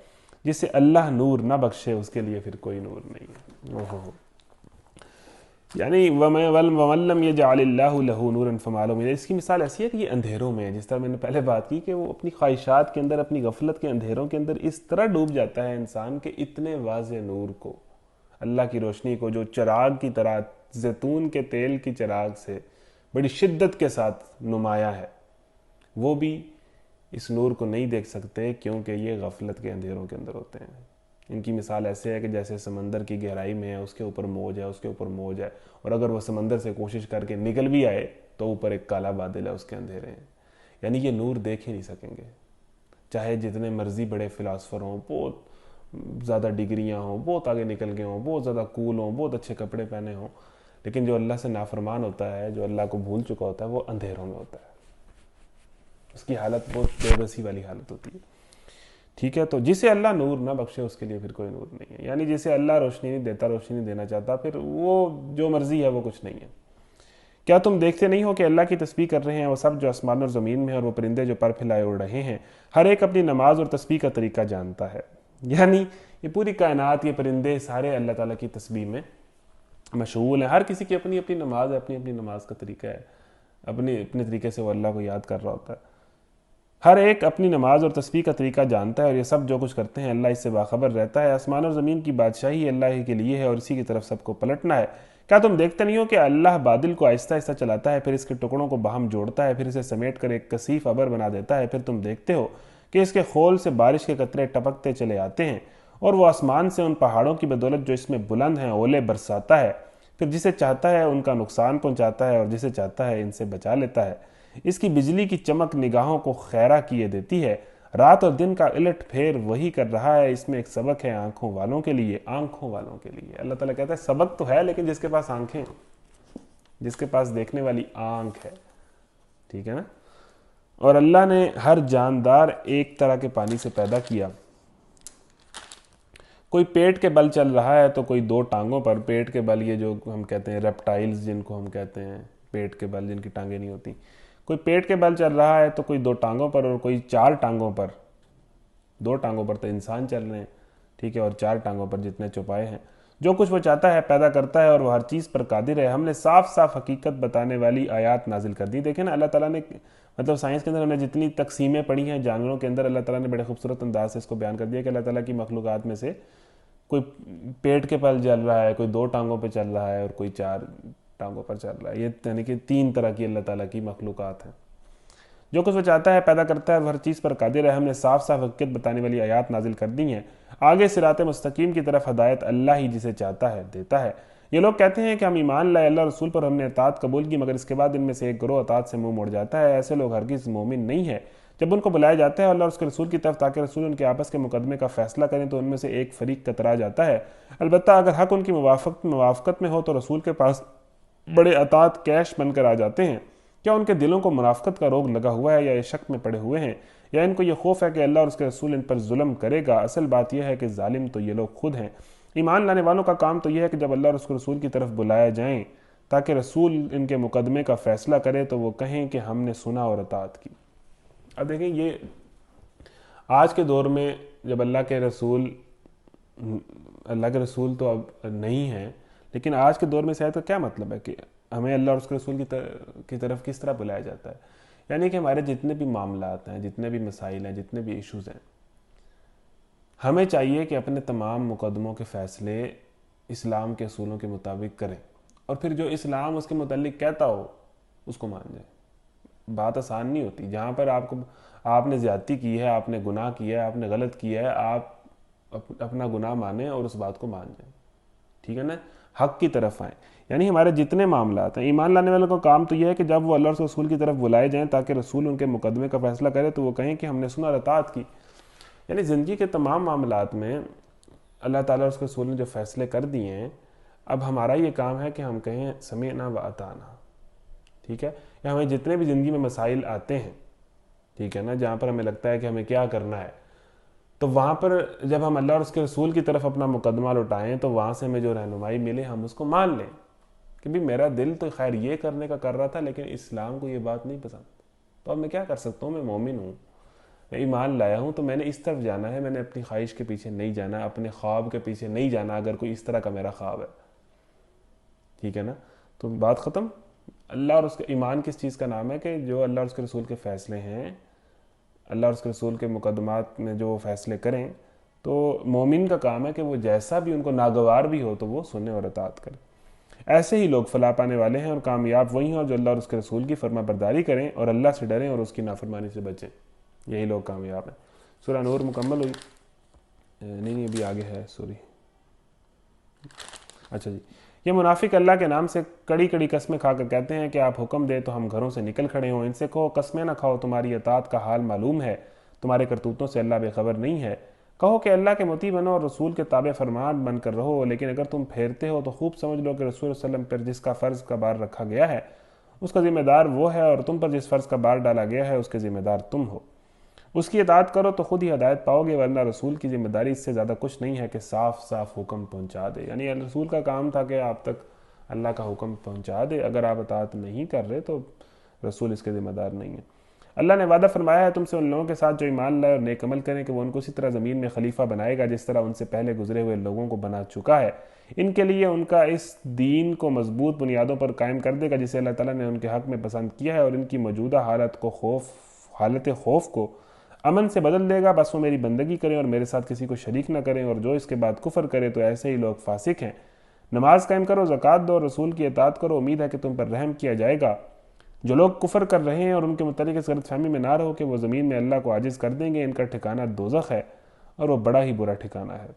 جسے اللہ نور نہ بخشے اس کے لیے پھر کوئی نور نہیں ہے۔ یعنی وَمَن لَّمْ يَجْعَلِ اللَّهُ لَهُ نُورًا فَمَا لَهُ مِن نُور۔ اس کی مثال ایسی ہے کہ یہ اندھیروں میں ہے، جس طرح میں نے پہلے بات کی کہ وہ اپنی خواہشات کے اندر، اپنی غفلت کے اندھیروں کے اندر اس طرح ڈوب جاتا ہے انسان کہ اتنے واضح نور کو، اللہ کی روشنی کو جو چراغ کی طرح زیتون کے تیل کی چراغ سے بڑی شدت کے ساتھ نمایاں ہے، وہ بھی اس نور کو نہیں دیکھ سکتے کیونکہ یہ غفلت کے اندھیروں کے اندر ہوتے ہیں۔ ان کی مثال ایسے ہے کہ جیسے سمندر کی گہرائی میں ہے، اس کے اوپر موج ہے، اس کے اوپر موج ہے، اور اگر وہ سمندر سے کوشش کر کے نکل بھی آئے تو اوپر ایک کالا بادل ہے، اس کے اندھیرے ہیں، یعنی یہ نور دیکھ ہی نہیں سکیں گے، چاہے جتنے مرضی بڑے فلاسفر ہوں، بہت زیادہ ڈگریاں ہوں، بہت آگے نکل گئے ہوں، بہت زیادہ کول ہوں، بہت اچھے کپڑے پہنے ہوں، لیکن جو اللہ سے نافرمان ہوتا ہے، جو اللہ کو بھول چکا ہوتا ہے، وہ اندھیروں میں ہوتا ہے، اس کی حالت بہت بے بسی والی حالت ہوتی ہے۔ ٹھیک ہے، تو جسے اللہ نور نہ بخشے اس کے لیے پھر کوئی نور نہیں ہے، یعنی جسے اللہ روشنی نہیں دیتا، روشنی نہیں دینا چاہتا، پھر وہ جو مرضی ہے وہ کچھ نہیں ہے۔ کیا تم دیکھتے نہیں ہو کہ اللہ کی تسبیح کر رہے ہیں وہ سب جو آسمان اور زمین میں ہیں، اور وہ پرندے جو پر پھیلائے اڑ رہے ہیں، ہر ایک اپنی نماز اور تسبیح کا طریقہ جانتا ہے۔ یعنی یہ پوری کائنات، یہ پرندے سارے اللہ تعالیٰ کی تسبیح میں مشغول ہیں، ہر کسی کی اپنی اپنی نماز ہے، اپنی اپنی نماز کا طریقہ ہے، اپنے طریقے سے وہ اللہ کو یاد کر رہا ہوتا ہے۔ ہر ایک اپنی نماز اور تسبیح کا طریقہ جانتا ہے، اور یہ سب جو کچھ کرتے ہیں اللہ اس سے باخبر رہتا ہے۔ آسمان اور زمین کی بادشاہی اللہ ہی کے لیے ہے، اور اسی کی طرف سب کو پلٹنا ہے۔ کیا تم دیکھتے نہیں ہو کہ اللہ بادل کو آہستہ آہستہ چلاتا ہے، پھر اس کے ٹکڑوں کو باہم جوڑتا ہے، پھر اسے سمیٹ کر ایک کثیف ابر بنا دیتا ہے، پھر تم دیکھتے ہو کہ اس کے خول سے بارش کے قطرے ٹپکتے چلے آتے ہیں، اور وہ آسمان سے ان پہاڑوں کی بدولت جو اس میں بلند ہیں اولے برساتا ہے، پھر جسے چاہتا ہے ان کا نقصان پہنچاتا ہے، اور جسے چاہتا ہے ان سے بچا لیتا ہے۔ اس کی بجلی کی چمک نگاہوں کو خیرہ کیے دیتی ہے، رات اور دن کا الٹ پھیر وہی کر رہا ہے۔ اس میں ایک سبق ہے آنکھوں والوں کے لیے، آنکھوں والوں کے لیے۔ اللہ تعالیٰ کہتا ہے سبق تو ہے، لیکن جس کے پاس آنکھیں، جس کے پاس دیکھنے والی آنکھ ہے، ٹھیک ہے نا۔ اور اللہ نے ہر جاندار ایک طرح کے پانی سے پیدا کیا، کوئی پیٹ کے بل چل رہا ہے تو کوئی دو ٹانگوں پر۔ پیٹ کے بل یہ جو ہم کہتے ہیں ریپٹائلز جن کو ہم کہتے ہیں، پیٹ کے بل جن کی ٹانگیں نہیں ہوتی، کوئی پیٹ کے بل چل رہا ہے تو کوئی دو ٹانگوں پر، اور کوئی چار ٹانگوں پر۔ دو ٹانگوں پر تو انسان چل رہے ہیں، ٹھیک ہے، اور چار ٹانگوں پر جتنے چوپائے ہیں۔ جو کچھ وہ چاہتا ہے پیدا کرتا ہے، اور وہ ہر چیز پر قادر ہے۔ ہم نے صاف صاف حقیقت بتانے والی آیات نازل کر دی۔ دیکھیں نا، اللہ تعالیٰ نے مطلب سائنس کے اندر ہم نے جتنی تقسیمیں پڑھی ہیں جانوروں کے اندر، اللہ تعالیٰ نے بڑے خوبصورت انداز سے اس کو بیان کر دیا کہ اللہ تعالیٰ کی مخلوقات میں سے کوئی پیٹ کے پل چل رہا ہے، کوئی دو ٹانگوں پہ چل رہا ہے، اور کوئی چار ٹانگوں پر چل رہا ہے۔ یہ یعنی کہ تین طرح کی اللہ تعالیٰ کی مخلوقات ہیں۔ جو کچھ وہ چاہتا ہے پیدا کرتا ہے، وہ ہر چیز پر قادر ہے۔ ہم نے صاف صاف حقیقت بتانے والی آیات نازل کر دی ہیں۔ آگے صراط مستقیم کی طرف ہدایت اللہ ہی جسے چاہتا ہے دیتا ہے۔ یہ لوگ کہتے ہیں کہ ہم ایمان لائے، اللہ رسول پر ہم نے اطاعت قبول کی، مگر اس کے بعد ان میں سے ایک گروہ اطاعت سے منہ موڑ جاتا ہے۔ ایسے لوگ ہرگز مومن نہیں ہے۔ جب ان کو بلایا جاتا ہے اللہ اور اس کے رسول کی طرف تاکہ رسول ان کے آپس کے مقدمے کا فیصلہ کریں، تو ان میں سے ایک فریق کترا جاتا ہے۔ البتہ اگر حق ان کی موافقت میں ہو تو رسول کے پاس بڑے اطاعت کیش بن کر آ جاتے ہیں؟ کیا ان کے دلوں کو منافقت کا روگ لگا ہوا ہے، یا یہ شک میں پڑے ہوئے ہیں، یا ان کو یہ خوف ہے کہ اللہ اور اس کے رسول ان پر ظلم کرے گا؟ اصل بات یہ ہے کہ ظالم تو یہ لوگ خود ہیں۔ ایمان لانے والوں کا کام تو یہ ہے کہ جب اللہ اور اس کے رسول کی طرف بلائے جائیں تاکہ رسول ان کے مقدمے کا فیصلہ کرے تو وہ کہیں کہ ہم نے سنا اور اطاعت کی۔ اب دیکھیں، یہ آج کے دور میں جب اللہ کے رسول تو اب نہیں ہیں، لیکن آج کے دور میں شاید کا کیا مطلب ہے کہ ہمیں اللہ اور اس کے رسول کی طرف کس طرح بلایا جاتا ہے؟ یعنی کہ ہمارے جتنے بھی معاملات ہیں، جتنے بھی مسائل ہیں، جتنے بھی ایشوز ہیں، ہمیں چاہیے کہ اپنے تمام مقدموں کے فیصلے اسلام کے اصولوں کے مطابق کریں، اور پھر جو اسلام اس کے متعلق کہتا ہو اس کو مان جائیں۔ بات آسان نہیں ہوتی، جہاں پر آپ نے زیادتی کی ہے، آپ نے گناہ کیا ہے، آپ نے غلط کیا ہے، آپ اپنا گناہ مانیں اور اس بات کو مان جائیں، ٹھیک ہے نا، حق کی طرف آئیں۔ یعنی ہمارے جتنے معاملات ہیں، ایمان لانے والوں کا کام تو یہ ہے کہ جب وہ اللہ اور رسول کی طرف بلائے جائیں تاکہ رسول ان کے مقدمے کا فیصلہ کرے تو وہ کہیں کہ ہم نے سنا اور اطاعت کی۔ یعنی زندگی کے تمام معاملات میں اللہ تعالیٰ اور اس کے رسول نے جو فیصلے کر دیے ہیں، اب ہمارا یہ کام ہے کہ ہم کہیں سمعنا و اطعنا، ٹھیک ہے؟ یا ہمیں جتنے بھی زندگی میں مسائل آتے ہیں، ٹھیک ہے نا، جہاں پر ہمیں لگتا ہے کہ ہمیں کیا کرنا ہے، تو وہاں پر جب ہم اللہ اور اس کے رسول کی طرف اپنا مقدمہ لوٹائیں تو وہاں سے ہمیں جو رہنمائی ملے ہم اس کو مان لیں کہ بھی میرا دل تو خیر یہ کرنے کا کر رہا تھا، لیکن اسلام کو یہ بات نہیں پسند، تو اب میں کیا کر سکتا ہوں؟ میں مومن ہوں، میں ایمان لایا ہوں، تو میں نے اس طرف جانا ہے، میں نے اپنی خواہش کے پیچھے نہیں جانا، اپنے خواب کے پیچھے نہیں جانا اگر کوئی اس طرح کا میرا خواب ہے، ٹھیک ہے نا؟ تو بات ختم۔ اللہ اور اس کے ایمان کس چیز کا نام ہے کہ جو اللہ اور اس کے رسول کے فیصلے ہیں، اللہ اور اس کے رسول کے مقدمات میں جو فیصلے کریں، تو مومن کا کام ہے کہ وہ جیسا بھی ان کو ناگوار بھی ہو تو وہ سنیں اور اطاعت کریں۔ ایسے ہی لوگ فلاح پانے والے ہیں اور کامیاب وہی ہیں اور جو اللہ اور اس کے رسول کی فرما برداری کریں اور اللہ سے ڈریں اور اس کی نافرمانی سے بچیں، یہی لوگ کامیاب ہیں۔ سورہ نور مکمل ہوئی؟ نہیں ابھی آگے ہے، سوری، اچھا جی۔ یہ منافق اللہ کے نام سے کڑی کڑی قسمیں کھا کر کہتے ہیں کہ آپ حکم دیں تو ہم گھروں سے نکل کھڑے ہوں۔ ان سے کہو قسمیں نہ کھاؤ، تمہاری اطاعت کا حال معلوم ہے، تمہارے کرتوتوں سے اللہ بے خبر نہیں ہے۔ کہو کہ اللہ کے مطیع بنو اور رسول کے تابع فرمان بن کر رہو، لیکن اگر تم پھیرتے ہو تو خوب سمجھ لو کہ رسول صلی اللہ علیہ وسلم پر جس کا فرض کا بار رکھا گیا ہے اس کا ذمہ دار وہ ہے، اور تم پر جس فرض کا بار ڈالا گیا ہے اس کے ذمہ دار تم ہو۔ اس کی اطاعت کرو تو خود ہی ہدایت پاؤ گے، ورنہ رسول کی ذمہ داری اس سے زیادہ کچھ نہیں ہے کہ صاف صاف حکم پہنچا دے۔ یعنی رسول کا کام تھا کہ آپ تک اللہ کا حکم پہنچا دے، اگر آپ اطاعت نہیں کر رہے تو رسول اس کے ذمہ دار نہیں ہے۔ اللہ نے وعدہ فرمایا ہے تم سے ان لوگوں کے ساتھ جو ایمان لائے اور نیک عمل کریں کہ وہ ان کو اسی طرح زمین میں خلیفہ بنائے گا جس طرح ان سے پہلے گزرے ہوئے لوگوں کو بنا چکا ہے۔ ان کے لیے ان کا اس دین کو مضبوط بنیادوں پر قائم کر دے گا جسے اللہ تعالیٰ نے ان کے حق میں پسند کیا ہے، اور ان کی موجودہ حالت خوف کو امن سے بدل دے گا۔ بس وہ میری بندگی کریں اور میرے ساتھ کسی کو شریک نہ کریں، اور جو اس کے بعد کفر کرے تو ایسے ہی لوگ فاسق ہیں۔ نماز قائم کرو، زکوٰۃ دو اور رسول کی اطاعت کرو، امید ہے کہ تم پر رحم کیا جائے گا۔ جو لوگ کفر کر رہے ہیں اور ان کے متعلق اس غلط فہمی میں نہ رہو کہ وہ زمین میں اللہ کو عاجز کر دیں گے، ان کا ٹھکانہ دوزخ ہے اور وہ بڑا ہی برا ٹھکانہ ہے۔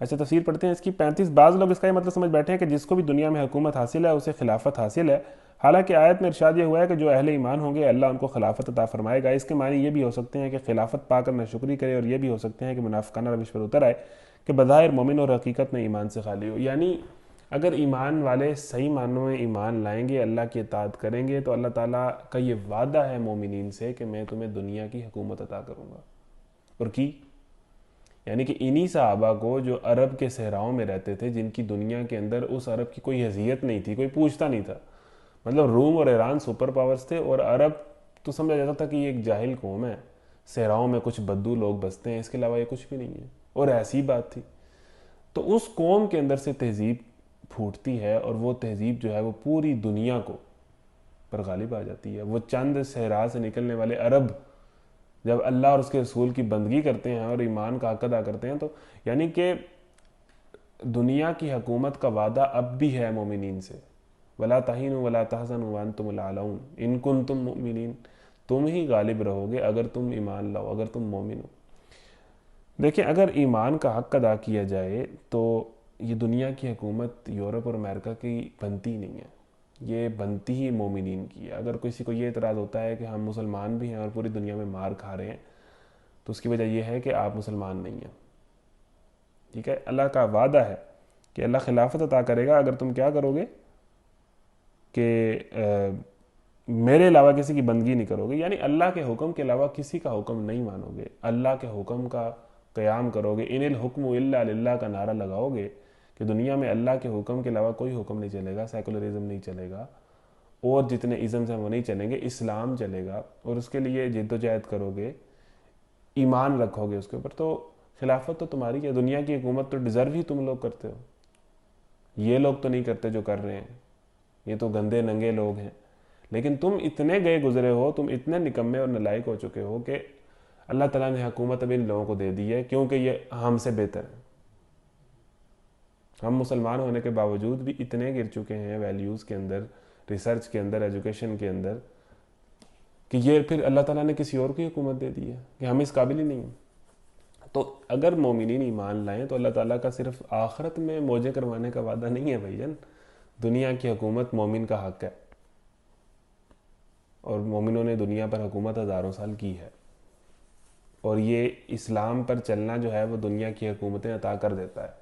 اچھا تفسیر پڑھتے ہیں اس کی 35۔ بعض لوگ اس کا یہ مطلب سمجھ بیٹھے ہیں کہ جس کو بھی دنیا میں حکومت حاصل ہے اسے خلافت حاصل ہے، حالانکہ آیت میں ارشاد یہ ہوا ہے کہ جو اہل ایمان ہوں گے اللہ ان کو خلافت عطا فرمائے گا۔ اس کے معنی یہ بھی ہو سکتے ہیں کہ خلافت پا کر ناشکری کرے، اور یہ بھی ہو سکتے ہیں کہ منافقانہ روش پر اتر آئے کہ بظاہر مومن اور حقیقت میں ایمان سے خالی ہو۔ یعنی اگر ایمان والے صحیح معنوں میں ایمان لائیں گے، اللہ کی اطاعت کریں گے، تو اللہ تعالیٰ کا یہ وعدہ ہے مومنین سے کہ میں تمہیں دنیا کی حکومت عطا کروں گا، اور کی یعنی کہ انہی صحابہ کو جو عرب کے صحراؤں میں رہتے تھے، جن کی دنیا کے اندر اس عرب کی کوئی حیثیت نہیں تھی، کوئی پوچھتا نہیں تھا، مطلب روم اور ایران سپر پاورز تھے اور عرب تو سمجھا جاتا تھا کہ یہ ایک جاہل قوم ہے، صحراؤں میں کچھ بدو لوگ بستے ہیں، اس کے علاوہ یہ کچھ بھی نہیں ہے، اور ایسی بات تھی۔ تو اس قوم کے اندر سے تہذیب پھوٹتی ہے، اور وہ تہذیب جو ہے وہ پوری دنیا کو پر غالب آ جاتی ہے۔ وہ چند صحرا سے نکلنے والے عرب جب اللہ اور اس کے رسول کی بندگی کرتے ہیں اور ایمان کا حق ادا کرتے ہیں، تو یعنی کہ دنیا کی حکومت کا وعدہ اب بھی ہے مومنین سے۔ وَلَا تَهِنُوا وَلَا تَحْزَنُوا وَأَنْتُمُ الْأَعْلَوْنَ إِن كُنتُم مُؤْمِنِينَ، تم ہی غالب رہو گے اگر تم ایمان لاؤ، اگر تم مومن ہو۔ دیکھیں اگر ایمان کا حق ادا کیا جائے تو یہ دنیا کی حکومت یورپ اور امریکہ کی بنتی نہیں ہے، یہ بنتی ہی مومنین کی ہے۔ اگر کسی کو یہ اعتراض ہوتا ہے کہ ہم مسلمان بھی ہیں اور پوری دنیا میں مار کھا رہے ہیں، تو اس کی وجہ یہ ہے کہ آپ مسلمان نہیں ہیں، ٹھیک ہے؟ اللہ کا وعدہ ہے کہ اللہ خلافت عطا کرے گا اگر تم کیا کرو گے؟ کہ میرے علاوہ کسی کی بندگی نہیں کرو گے، یعنی اللہ کے حکم کے علاوہ کسی کا حکم نہیں مانو گے، اللہ کے حکم کا قیام کرو گے، ان الحکم الا للہ کا نعرہ لگاؤ گے کہ دنیا میں اللہ کے حکم کے علاوہ کوئی حکم نہیں چلے گا، سیکولرزم نہیں چلے گا، اور جتنے ازمز ہیں وہ نہیں چلیں گے، اسلام چلے گا، اور اس کے لیے جد و جہد کرو گے، ایمان رکھو گے اس کے اوپر، تو خلافت تو تمہاری ہے، دنیا کی حکومت تو ڈیزرو ہی تم لوگ کرتے ہو، یہ لوگ تو نہیں کرتے جو کر رہے ہیں، یہ تو گندے ننگے لوگ ہیں، لیکن تم اتنے گئے گزرے ہو، تم اتنے نکمے اور نالائق ہو چکے ہو کہ اللہ تعالیٰ نے حکومت اب ان لوگوں کو دے دی ہے، کیونکہ یہ ہم سے بہتر ہیں۔ ہم مسلمان ہونے کے باوجود بھی اتنے گر چکے ہیں ویلیوز کے اندر، ریسرچ کے اندر، ایجوکیشن کے اندر، کہ یہ پھر اللہ تعالیٰ نے کسی اور کی حکومت دے دی ہے کہ ہم اس قابل ہی نہیں ہیں۔ تو اگر مومنین ایمان لائیں تو اللہ تعالیٰ کا صرف آخرت میں موجیں کروانے کا وعدہ نہیں ہے بھائی جان، دنیا کی حکومت مومن کا حق ہے، اور مومنوں نے دنیا پر حکومت ہزاروں سال کی ہے، اور یہ اسلام پر چلنا جو ہے وہ دنیا کی حکومتیں عطا کر دیتا ہے،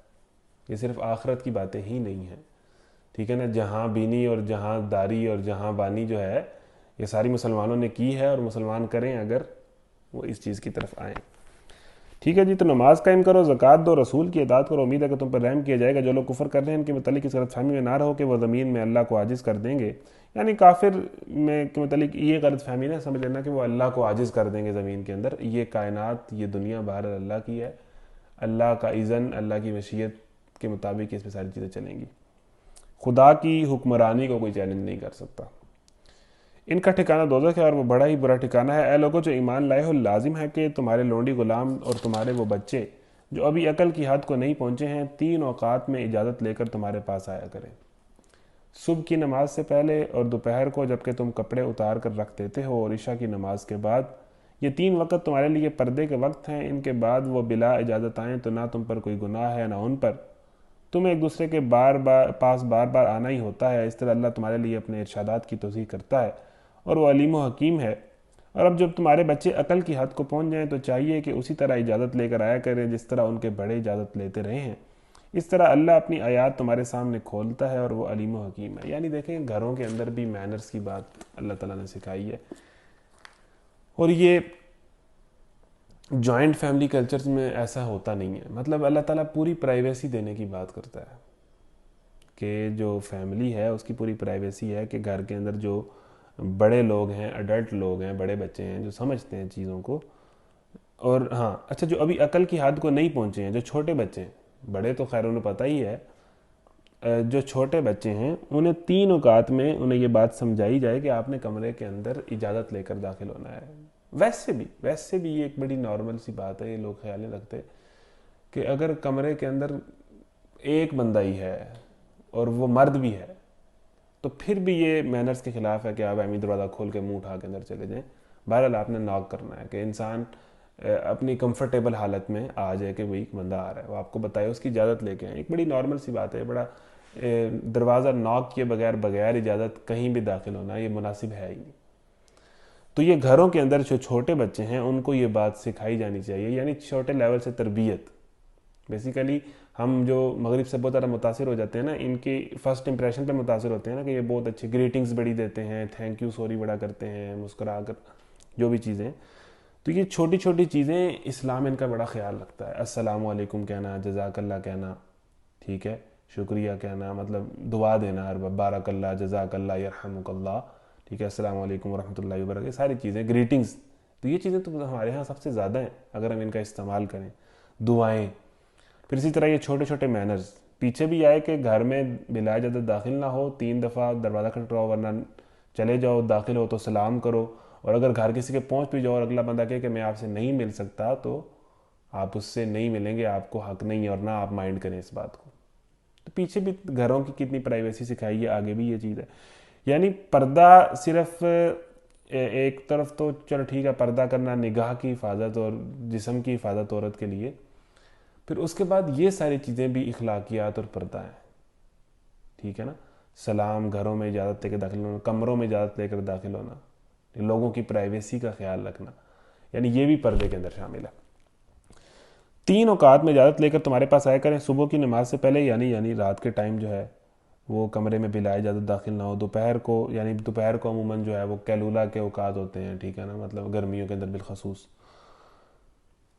یہ صرف آخرت کی باتیں ہی نہیں ہیں، ٹھیک ہے نا۔ جہاں بینی اور جہاں داری اور جہاں بانی جو ہے یہ ساری مسلمانوں نے کی ہے، اور مسلمان کریں اگر وہ اس چیز کی طرف آئیں، ٹھیک ہے جی۔ تو نماز قائم کرو، زکوٰۃ دو، رسول کی اطاعت کرو، امید ہے کہ تم پر رحم کیا جائے گا۔ جو لوگ کفر کر رہے ہیں ان کے متعلق اس غلط فہمی میں نہ رہو کہ وہ زمین میں اللہ کو عاجز کر دیں گے، یعنی کافر میں کے متعلق یہ غلط فہمی نہ سمجھ لینا کہ وہ اللہ کو عاجز کر دیں گے زمین کے اندر، یہ کائنات، یہ دنیا بہر اللہ کی ہے، اللہ کا اذن، اللہ کی مشیت کے مطابق اس میں ساری چیزیں چلیں گی، خدا کی حکمرانی کو کوئی چیلنج نہیں کر سکتا۔ ان کا ٹھکانہ دوزخ ہے اور وہ بڑا ہی برا ٹھکانہ ہے۔ اے لوگوں جو ایمان لائے ہو، لازم ہے کہ تمہارے لونڈی غلام اور تمہارے وہ بچے جو ابھی عقل کی حد کو نہیں پہنچے ہیں 3 اوقات میں اجازت لے کر تمہارے پاس آیا کریں، صبح کی نماز سے پہلے اور دوپہر کو جبکہ تم کپڑے اتار کر رکھ دیتے ہو، اور عشاء کی نماز کے بعد۔ یہ 3 وقت تمہارے لیے پردے کے وقت ہیں، ان کے بعد وہ بلا اجازت آئیں تو نہ تم پر کوئی گناہ ہے نہ ان پر، تمہیں ایک دوسرے کے پاس بار بار آنا ہی ہوتا ہے، اس طرح اللہ تمہارے لیے اپنے ارشادات کی توضیح کرتا ہے اور وہ علیم و حکیم ہے۔ اور اب جب تمہارے بچے عقل کی حد کو پہنچ جائیں تو چاہیے کہ اسی طرح اجازت لے کر آیا کریں جس طرح ان کے بڑے اجازت لیتے رہے ہیں، اس طرح اللہ اپنی آیات تمہارے سامنے کھولتا ہے اور وہ علیم و حکیم ہے۔ یعنی دیکھیں گھروں کے اندر بھی مینرز کی بات اللہ تعالیٰ نے سکھائی ہے، اور یہ جوائنٹ فیملی کلچرز میں ایسا ہوتا نہیں ہے، مطلب اللہ تعالیٰ پوری پرائیویسی دینے کی بات کرتا ہے کہ جو فیملی ہے اس کی پوری پرائیویسی ہے، کہ گھر کے اندر جو بڑے لوگ ہیں، ایڈلٹ لوگ ہیں، بڑے بچے ہیں جو سمجھتے ہیں چیزوں کو، اور ہاں اچھا جو ابھی عقل کی حد کو نہیں پہنچے ہیں، جو چھوٹے بچے ہیں، بڑے تو خیر انہیں پتہ ہی ہے، جو چھوٹے بچے ہیں انہیں 3 اوقات میں انہیں یہ بات سمجھائی جائے کہ آپ نے کمرے کے اندر اجازت لے کر داخل ہونا ہے۔ ویسے بھی یہ ایک بڑی نارمل سی بات ہے، یہ لوگ خیال نہیں رکھتے کہ اگر کمرے کے اندر ایک بندہ ہی ہے اور وہ مرد بھی ہے تو پھر بھی یہ مینرز کے خلاف ہے کہ آپ امی دروازہ کھول کے منہ اٹھا کے اندر چلے جائیں۔ بہرحال آپ نے ناک کرنا ہے کہ انسان اپنی کمفرٹیبل حالت میں آ جائے کہ وہی بندہ آ رہا ہے، وہ آپ کو بتائے، اس کی اجازت لے کے آئیں، ایک بڑی نارمل سی بات ہے، بڑا دروازہ ناک کیے بغیر اجازت کہیں بھی داخل ہونا یہ مناسب ہے ہی نہیں۔ تو یہ گھروں کے اندر جو چھوٹے بچے ہیں ان کو یہ بات سکھائی جانی چاہیے، یعنی چھوٹے لیول سے تربیت۔ بیسیکلی ہم جو مغرب سے بہت زیادہ متاثر ہو جاتے ہیں نا، ان کی فرسٹ امپریشن پہ متاثر ہوتے ہیں نا کہ یہ بہت اچھی گریٹنگز بڑی دیتے ہیں، تھینک یو سوری بڑا کرتے ہیں، مسکرا کر جو بھی چیزیں، تو یہ چھوٹی چھوٹی چیزیں اسلام ان کا بڑا خیال رکھتا ہے۔ السلام علیکم کہنا، جزاک اللہ کہنا، ٹھیک ہے، شکریہ کہنا، مطلب دعا دینا، بارک اللہ، جزاک اللہ، یرحمک اللہ، ٹھیک ہے، السلام علیکم ورحمۃ اللہ وبرکاتہ، ساری چیزیں گریٹنگز، تو یہ چیزیں تو ہمارے ہاں سب سے زیادہ ہیں اگر ہم ان کا استعمال کریں، دعائیں۔ پھر اسی طرح یہ چھوٹے چھوٹے مینرز پیچھے بھی آئے کہ گھر میں بلا اجازت داخل نہ ہو، 3 دفعہ دروازہ کھٹکھٹاؤ، ورنہ چلے جاؤ، داخل ہو تو سلام کرو، اور اگر گھر کسی کے پہنچ بھی جاؤ اور اگلا بندہ کہے کہ میں آپ سے نہیں مل سکتا تو آپ اس سے نہیں ملیں گے، آپ کو حق نہیں ہے، اور نہ آپ مائنڈ کریں اس بات کو۔ تو پیچھے بھی گھروں کی کتنی پرائیویسی سکھائی ہے، آگے بھی یہ چیز ہے، یعنی پردہ صرف ایک طرف تو چلو ٹھیک ہے، پردہ کرنا نگاہ کی حفاظت اور جسم کی حفاظت عورت کے لیے، پھر اس کے بعد یہ ساری چیزیں بھی اخلاقیات اور پردہ ہیں، ٹھیک ہے نا، سلام، گھروں میں اجازت لے کے داخل ہونا، کمروں میں اجازت لے کر داخل ہونا، لوگوں کی پرائیویسی کا خیال رکھنا، یعنی یہ بھی پردے کے اندر شامل ہے۔ 3 اوقات میں اجازت لے کر تمہارے پاس آیا کریں، صبح کی نماز سے پہلے، یعنی رات کے ٹائم جو ہے وہ کمرے میں بلا اجازت داخل نہ ہو دوپہر کو، یعنی دوپہر کو عموماً جو ہے وہ کیلولا کے اوقات ہوتے ہیں، ٹھیک ہے نا، مطلب گرمیوں کے اندر بالخصوص،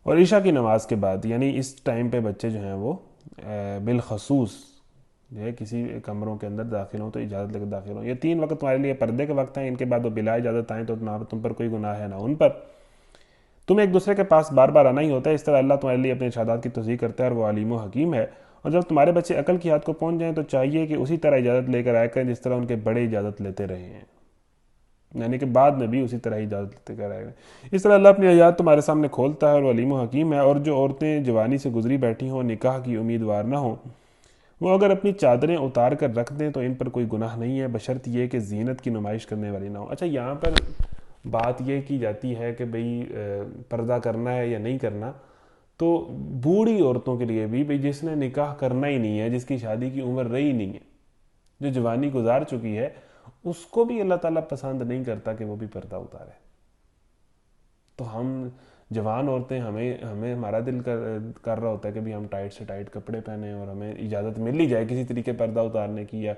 اور عشاء کی نماز کے بعد، یعنی اس ٹائم پہ بچے جو ہیں وہ بالخصوص جو ہے کسی کمروں کے اندر داخل ہوں تو اجازت لے کر داخل ہوں. یہ 3 وقت تمہارے لیے پردے کے وقت ہیں، ان کے بعد وہ بلا اجازت آئیں تو تم پر کوئی گناہ ہے نہ ان پر. تمہیں ایک دوسرے کے پاس بار بار آنا ہی ہوتا ہے، اس طرح اللہ تمہارے لیے اپنے ارشادات کی تصدیق کرتا ہے اور وہ علیم و حکیم ہے. اور جب تمہارے بچے عقل کی حد کو پہنچ جائیں تو چاہیے کہ اسی طرح اجازت لے کر آیا کریں جس طرح ان کے بڑے اجازت لیتے رہے ہیں، یعنی کہ بعد میں بھی اسی طرح اجازت لیتے کر آئے گا. اس طرح اللہ اپنی آیات تمہارے سامنے کھولتا ہے اور وہ علیم و حکیم ہے. اور جو عورتیں جوانی سے گزری بیٹھی ہوں، نکاح کی امیدوار نہ ہوں، وہ اگر اپنی چادریں اتار کر رکھ دیں تو ان پر کوئی گناہ نہیں ہے، بشرط یہ کہ زینت کی نمائش کرنے والی نہ ہو. اچھا، یہاں پر بات یہ کی جاتی ہے کہ بھئی پردہ کرنا ہے یا نہیں کرنا، تو بوڑھی عورتوں کے لیے بھی، بھئی جس نے نکاح کرنا ہی نہیں ہے، جس کی شادی کی عمر رہی نہیں ہے، جو جوانی گزار چکی ہے، اس کو بھی اللہ تعالیٰ پسند نہیں کرتا کہ وہ بھی پردہ اتارے. تو ہم جوان عورتیں، ہمیں ہمارا دل کر رہا ہوتا ہے کہ بھی ہم ٹائٹ سے ٹائٹ کپڑے پہنیں اور ہمیں اجازت مل ہی جائے کسی طریقے پردہ اتارنے کی، یا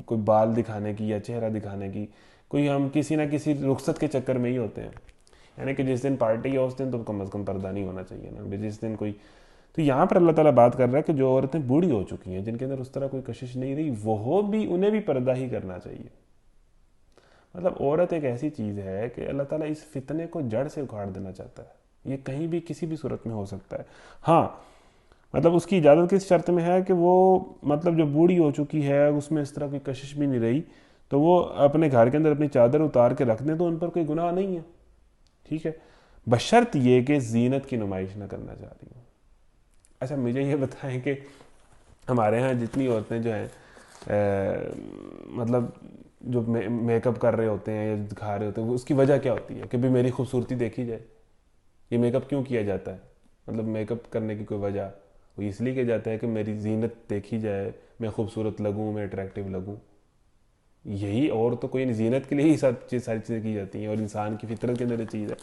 کوئی بال دکھانے کی یا چہرہ دکھانے کی. کوئی ہم کسی نہ کسی رخصت کے چکر میں ہی ہوتے ہیں، یعنی کہ جس دن پارٹی ہے اس دن تو کم از کم پردہ نہیں ہونا چاہیے نا، جس دن کوئی. تو یہاں پر اللہ تعالیٰ بات کر رہا ہے کہ جو عورتیں بوڑھی ہو چکی ہیں، جن کے اندر اس طرح کوئی کشش نہیں رہی، وہ بھی، انہیں بھی پردہ ہی کرنا چاہیے. مطلب عورت ایک ایسی چیز ہے کہ اللہ تعالیٰ اس فتنے کو جڑ سے اکھاڑ دینا چاہتا ہے. یہ کہیں بھی کسی بھی صورت میں ہو سکتا ہے. ہاں، مطلب اس کی اجازت کس شرط میں ہے کہ وہ، مطلب جو بوڑھی ہو چکی ہے اس میں اس طرح کوئی کشش بھی نہیں رہی، تو وہ اپنے گھر کے اندر اپنی چادر اتار کے رکھ دیں تو ان پر کوئی گناہ نہیں ہے، ٹھیک ہے، بشرط یہ کہ زینت کی نمائش نہ کرنا چاہ رہی ہوں. اچھا، مجھے یہ بتائیں کہ ہمارے ہاں جتنی عورتیں جو ہیں مطلب جو میک اپ کر رہے ہوتے ہیں یا دکھا رہے ہوتے ہیں، اس کی وجہ کیا ہوتی ہے کہ بھی میری خوبصورتی دیکھی جائے؟ یہ میک اپ کیوں کیا جاتا ہے؟ مطلب میک اپ کرنے کی کوئی وجہ؟ وہ اس لیے کیا جاتا ہے کہ میری زینت دیکھی جائے، میں خوبصورت لگوں، میں اٹریکٹیو لگوں. یہی، اور تو کوئی زینت کے لیے ہی ساری چیزیں کی جاتی ہیں، اور انسان کی فطرت کے اندر یہ چیز ہے.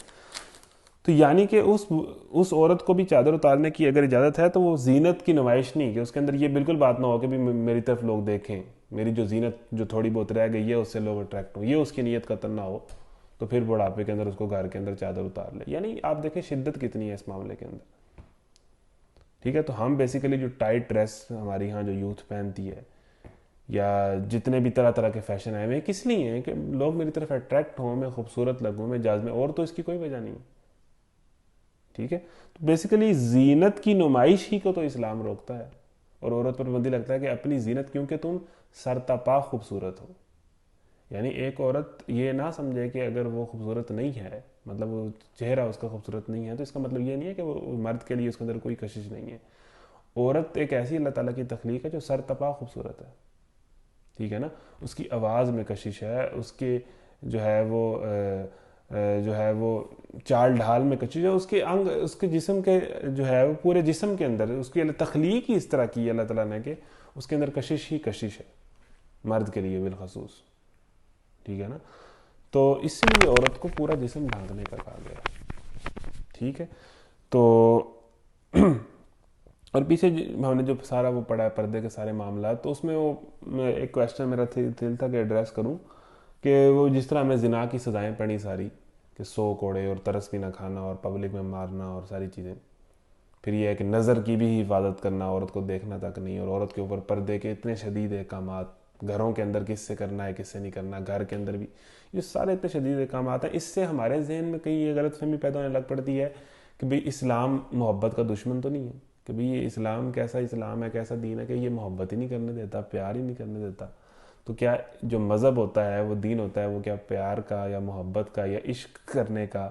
تو یعنی کہ اس عورت کو بھی چادر اتارنے کی اگر اجازت ہے تو وہ زینت کی نمائش نہیں، کہ اس کے اندر یہ بالکل بات نہ ہو کہ بھی میری طرف لوگ دیکھیں، میری جو زینت جو تھوڑی بہت رہ گئی ہے اس سے لوگ اٹریکٹ ہوں، یہ اس کی نیت قطعاً نہ ہو. تو پھر بڑھاپے کے اندر اس کو گھر کے اندر چادر اتار لے. یعنی آپ دیکھیں شدت کتنی ہے اس معاملے کے اندر، ٹھیک ہے. تو ہم بیسیکلی جو ٹائٹ ڈریس ہماری ہاں جو یوتھ پہنتی ہے، یا جتنے بھی طرح طرح کے فیشن آئے ہوئے ہیں، کس لیے ہیں کہ لوگ میری طرف اٹریکٹ ہوں، میں خوبصورت لگوں، میں جاذب، اور تو اس کی کوئی وجہ نہیں، ٹھیک ہے. تو بیسیکلی زینت کی نمائش ہی کو تو اسلام روکتا ہے، اور عورت پر پابندی لگتا ہے کہ اپنی زینت، کیونکہ تم سرتاپا خوبصورت ہو. یعنی ایک عورت یہ نہ سمجھے کہ اگر وہ خوبصورت نہیں ہے، مطلب وہ چہرہ اس کا خوبصورت نہیں ہے، تو اس کا مطلب یہ نہیں ہے کہ وہ مرد کے لیے اس کے اندر کوئی کشش نہیں ہے. عورت ایک ایسی اللہ تعالیٰ کی تخلیق ہے جو سرتاپا خوبصورت ہے، ٹھیک ہے نا. اس کی آواز میں کشش ہے، اس کے جو ہے وہ چال ڈھال میں کشش ہے، اس کے انگ، اس کے جسم کے جو ہے وہ پورے جسم کے اندر اس کی تخلیق ہی اس طرح کی ہے اللہ تعالیٰ نے کہ اس کے اندر کشش ہی کشش ہے، مرد کے لیے بالخصوص، ٹھیک ہے نا. تو اس لیے عورت کو پورا جسم ڈھانکنے کا کہا گیا، ٹھیک ہے. تو اور پیچھے ہم نے جو سارا وہ پڑھا ہے پردے کے سارے معاملات، تو اس میں وہ ایک کویسچن میرا دل تھا کہ ایڈریس کروں، کہ وہ جس طرح ہمیں زنا کی سزائیں پڑھی ساری، کہ 100 کوڑے اور ترس بھی نہ کھانا اور پبلک میں مارنا اور ساری چیزیں. پھر یہ ہے کہ نظر کی بھی حفاظت کرنا، عورت کو دیکھنا تک نہیں، اور عورت کے اوپر پردے کے اتنے شدید احکامات، گھروں کے اندر کس سے کرنا ہے کس سے نہیں کرنا، گھر کے اندر بھی یہ سارے اتنے شدید احکامات ہیں. اس سے ہمارے ذہن میں کہیں یہ غلط فہمی پیدا ہونے لگ پڑتی ہے کہ بھئی اسلام محبت کا دشمن تو نہیں ہے، کہ بھئی یہ اسلام کیسا اسلام ہے، کیسا دین ہے کہ یہ محبت ہی نہیں کرنے دیتا، پیار ہی نہیں کرنے دیتا. تو کیا جو مذہب ہوتا ہے، وہ دین ہوتا ہے، وہ کیا پیار کا یا محبت کا یا عشق کرنے کا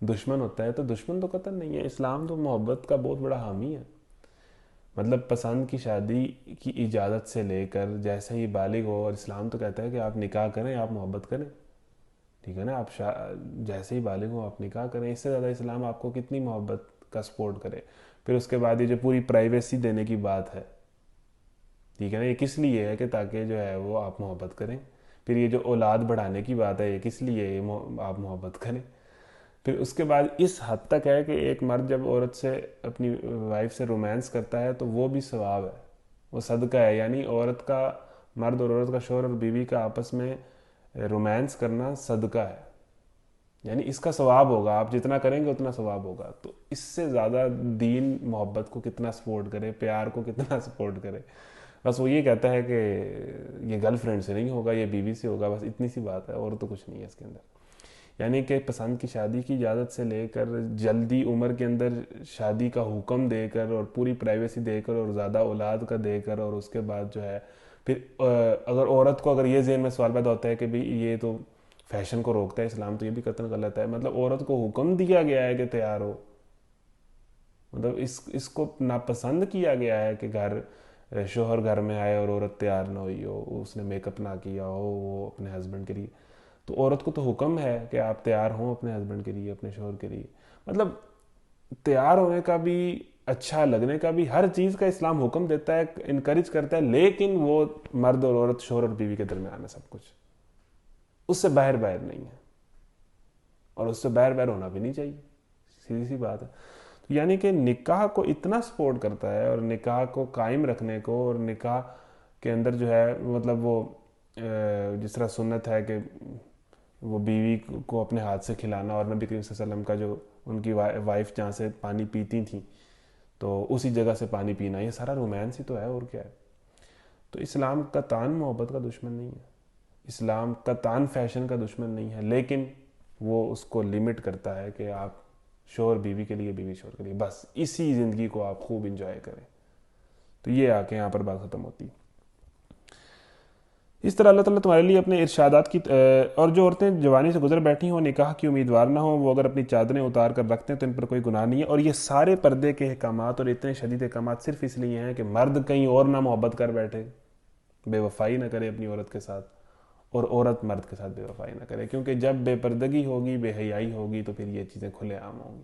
دشمن ہوتا ہے؟ تو دشمن تو قطعاً نہیں ہے. اسلام تو محبت کا بہت بڑا حامی ہے. مطلب پسند کی شادی کی اجازت سے لے کر جیسے ہی بالغ ہو، اور اسلام تو کہتا ہے کہ آپ نکاح کریں، آپ محبت کریں، ٹھیک ہے نا. آپ جیسے ہی بالغ ہو آپ نکاح کریں. اس سے زیادہ اسلام آپ کو کتنی محبت کا سپورٹ کرے. پھر اس کے بعد یہ جو پوری پرائیویسی دینے کی بات ہے، ٹھیک ہے نا، یہ کس لیے ہے کہ تاکہ جو ہے وہ آپ محبت کریں. پھر یہ جو اولاد بڑھانے کی بات ہے، یہ کس لیے ہے آپ محبت کریں. پھر اس کے بعد اس حد تک ہے کہ ایک مرد جب عورت سے، اپنی وائف سے رومانس کرتا ہے تو وہ بھی ثواب ہے، وہ صدقہ ہے. یعنی عورت کا مرد اور عورت کا، شوہر اور بیوی کا آپس میں رومانس کرنا صدقہ ہے، یعنی اس کا ثواب ہوگا، آپ جتنا کریں گے اتنا ثواب ہوگا. تو اس سے زیادہ دین محبت کو کتنا سپورٹ کرے، پیار کو کتنا سپورٹ کرے. بس وہ یہ کہتا ہے کہ یہ گرل فرینڈ سے نہیں ہوگا، یہ بیوی سے ہوگا، بس اتنی سی بات ہے، اور تو کچھ نہیں ہے اس کے اندر. یعنی کہ پسند کی شادی کی اجازت سے لے کر جلدی عمر کے اندر شادی کا حکم دے کر اور پوری پرائیویسی دے کر اور زیادہ اولاد کا دے کر، اور اس کے بعد جو ہے پھر اگر عورت کو اگر یہ ذہن میں سوال پیدا ہوتا ہے کہ بھئی یہ تو فیشن کو روکتا ہے اسلام، تو یہ بھی قطعاً غلط ہے. مطلب عورت کو حکم دیا گیا ہے کہ تیار ہو، مطلب اس کو ناپسند کیا گیا ہے کہ شوہر گھر میں آئے اور عورت تیار نہ ہوئی ہو، اس نے میک اپ نہ کیا ہو وہ اپنے ہسبینڈ کے لیے. تو عورت کو تو حکم ہے کہ آپ تیار ہوں اپنے ہسبینڈ کے لیے، اپنے شوہر کے لیے. مطلب تیار ہونے کا بھی، اچھا لگنے کا بھی، ہر چیز کا اسلام حکم دیتا ہے، انکریج کرتا ہے، لیکن وہ مرد اور عورت، شوہر اور بیوی کے درمیان ہے سب کچھ، اس سے باہر نہیں ہے، اور اس سے باہر ہونا بھی نہیں چاہیے، سیدھی سی بات ہے. یعنی کہ نکاح کو اتنا سپورٹ کرتا ہے، اور نکاح کو قائم رکھنے کو، اور نکاح کے اندر جو ہے مطلب وہ جس طرح سنت ہے کہ وہ بیوی کو اپنے ہاتھ سے کھلانا، اور نبی کریم صلی اللہ علیہ وسلم کا جو ان کی وائف جہاں سے پانی پیتی تھیں تو اسی جگہ سے پانی پینا، یہ سارا رومانس ہی تو ہے، اور کیا ہے. تو اسلام قطعاً محبت کا دشمن نہیں ہے، اسلام قطعاً فیشن کا دشمن نہیں ہے، لیکن وہ اس کو لمٹ کرتا ہے کہ آپ شوہر بیوی کے لیے، بیوی شوہر کے لیے، بس اسی زندگی کو آپ خوب انجوائے کریں. تو یہ آ کے یہاں پر بات ختم ہوتی ہے. اس طرح اللہ تعالیٰ تمہارے لیے اپنے ارشادات کی، اور جو عورتیں جوانی سے گزر بیٹھی ہوں، نکاح کی امیدوار نہ ہوں، وہ اگر اپنی چادریں اتار کر رکھتے ہیں تو ان پر کوئی گناہ نہیں ہے. اور یہ سارے پردے کے احکامات اور اتنے شدید احکامات صرف اس لیے ہیں کہ مرد کہیں اور نہ محبت کر بیٹھے، بے وفائی نہ کرے اپنی عورت کے ساتھ، اور عورت مرد کے ساتھ بے وفائی نہ کرے. کیونکہ جب بے پردگی ہوگی، بے حیائی ہوگی، تو پھر یہ چیزیں کھلے عام ہوں گی،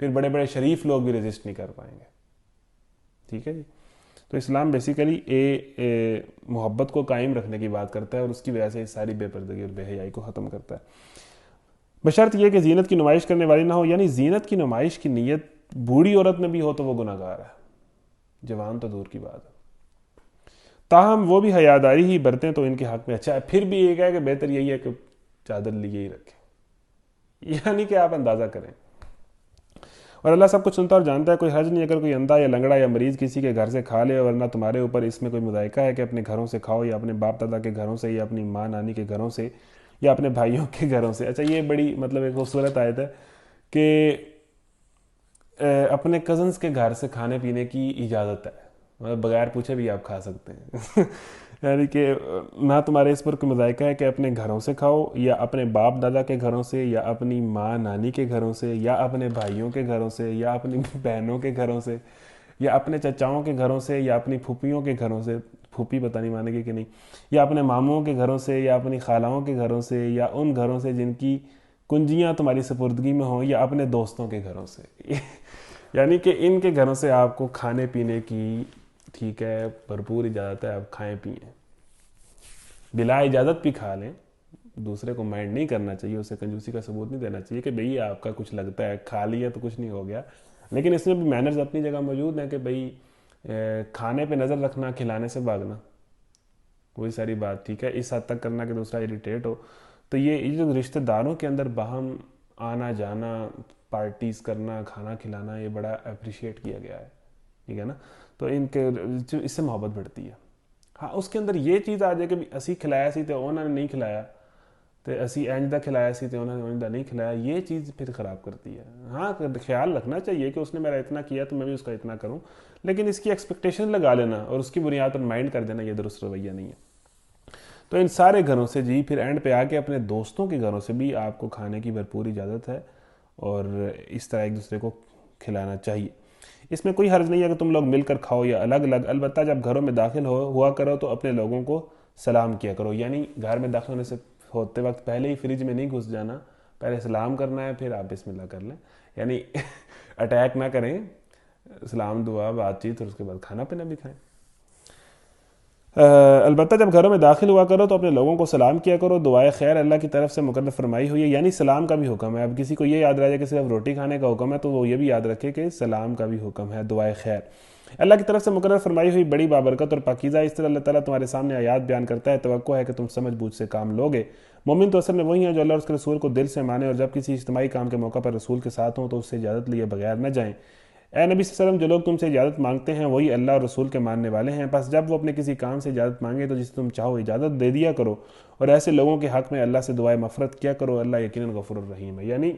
پھر بڑے بڑے شریف لوگ بھی ریزسٹ نہیں کر پائیں گے. ٹھیک ہے جی. تو اسلام بیسیکلی محبت کو قائم رکھنے کی بات کرتا ہے، اور اس کی وجہ سے ساری بے پردگی اور بے حیائی کو ختم کرتا ہے، بشرط یہ کہ زینت کی نمائش کرنے والی نہ ہو. یعنی زینت کی نمائش کی نیت بوڑھی عورت میں بھی ہو تو وہ گناہ گار ہے، جوان تو دور کی بات ہے. تاہم وہ بھی حیاداری ہی برتیں تو ان کے حق میں اچھا ہے. پھر بھی یہ کہ بہتر یہی ہے کہ چادر لیے ہی رکھیں، یعنی کہ آپ اندازہ کریں. اور اللہ سب کچھ سنتا اور جانتا ہے. کوئی حرج نہیں اگر کوئی اندھا یا لنگڑا یا مریض کسی کے گھر سے کھا لے، ورنہ تمہارے اوپر اس میں کوئی مذائقہ ہے کہ اپنے گھروں سے کھاؤ، یا اپنے باپ دادا کے گھروں سے، یا اپنی ماں نانی کے گھروں سے، یا اپنے بھائیوں کے گھروں سے. اچھا یہ بڑی مطلب ایک خوبصورت آیت ہے کہ اپنے کزنس کے گھر سے کھانے پینے کی اجازت ہے، مطلب بغیر پوچھے بھی آپ کھا سکتے ہیں. یعنی کہ نہ تمہارے اس پر کوئی مذائقہ ہے کہ اپنے گھروں سے کھاؤ، یا اپنے باپ دادا کے گھروں سے، یا اپنی ماں نانی کے گھروں سے، یا اپنے بھائیوں کے گھروں سے، یا اپنی بہنوں کے گھروں سے، یا اپنے چچاؤں کے گھروں سے، یا اپنی پھوپھیوں کے گھروں سے، پھوپھی پتہ نہیں مانے گی کہ نہیں، یا اپنے ماموں کے گھروں سے، یا اپنی خالاؤں کے گھروں سے، یا ان گھروں سے جن کی کنجیاں تمہاری سپردگی میں ہوں، یا اپنے دوستوں کے گھروں سے. یعنی کہ ان کے گھروں سے آپ کو کھانے پینے کی، ٹھیک ہے، بھرپور اجازت ہے، آپ کھائیں پئیں، بلا اجازت بھی کھا لیں. دوسرے کو مائنڈ نہیں کرنا چاہیے، اسے کنجوسی کا ثبوت نہیں دینا چاہیے کہ بھئی آپ کا کچھ لگتا ہے، کھا لیا تو کچھ نہیں ہو گیا. لیکن اس میں بھی مینرز اپنی جگہ موجود ہیں کہ بھئی کھانے پہ نظر رکھنا، کھلانے سے بھاگنا، وہی ساری بات. ٹھیک ہے، اس حد تک کرنا کہ دوسرا اریٹیٹ ہو. تو یہ جو رشتہ داروں کے اندر باہم آنا جانا، پارٹیز کرنا، کھانا کھلانا، یہ بڑا اپریشیٹ کیا گیا ہے. ٹھیک ہے نا. تو ان کے اس سے محبت بڑھتی ہے. ہاں اس کے اندر یہ چیز آ جائے کہ اسی کھلایا سی تو انہوں نے نہیں کھلایا، تو اسی آئندہ کھلایا سی تو انہوں نے آئندہ نہیں کھلایا، یہ چیز پھر خراب کرتی ہے. ہاں خیال رکھنا چاہیے کہ اس نے میرا اتنا کیا تو میں بھی اس کا اتنا کروں، لیکن اس کی ایکسپیکٹیشن لگا لینا اور اس کی بنیاد پر مائنڈ کر دینا، یہ درست رویہ نہیں ہے. تو ان سارے گھروں سے جی پھر اینڈ پہ آ کے اپنے دوستوں کے گھروں سے بھی آپ کو کھانے کی بھرپور اجازت ہے، اور اس طرح ایک دوسرے کو کھلانا چاہیے. اس میں کوئی حرج نہیں ہے کہ تم لوگ مل کر کھاؤ یا الگ الگ. البتہ جب گھروں میں داخل ہوا کرو تو اپنے لوگوں کو سلام کیا کرو. یعنی گھر میں داخل ہونے سے ہوتے وقت پہلے ہی فریج میں نہیں گھس جانا، پہلے سلام کرنا ہے، پھر آپ بسم اللہ کر لیں. یعنی اٹیک نہ کریں، سلام دعا بات چیت، اور اس کے بعد کھانا پینا بھی کھائیں. البتہ جب گھروں میں داخل ہوا کرو تو اپنے لوگوں کو سلام کیا کرو. دعائے خیر اللہ کی طرف سے مقرر فرمائی ہوئی ہے، یعنی سلام کا بھی حکم ہے. اب کسی کو یہ یاد رہ جائے کہ صرف روٹی کھانے کا حکم ہے تو وہ یہ بھی یاد رکھے کہ سلام کا بھی حکم ہے، دعائے خیر. اللہ کی طرف سے مقرر فرمائی ہوئی بڑی بابرکت اور پاکیزہ اس طرح اللہ تعالیٰ تمہارے سامنے آیات بیان کرتا ہے، توقع ہے کہ تم سمجھ بوجھ سے کام لوگے۔ مومن تو اصل میں وہی ہیں جو اللہ اور اس کے رسول کو دل سے مانے، اور جب کسی اجتماعی کام کے موقع پر رسول کے ساتھ ہوں تو اس سے اجازت لیے بغیر نہ جائیں۔ اے نبی صلی اللہ علیہ وسلم، جو لوگ تم سے اجازت مانگتے ہیں وہی اللہ اور رسول کے ماننے والے ہیں، پس جب وہ اپنے کسی کام سے اجازت مانگے تو جسے تم چاہو اجازت دے دیا کرو، اور ایسے لوگوں کے حق میں اللہ سے دعائے مغفرت کیا کرو، اللہ یقیناً غفور الرحیم ہے۔ یعنی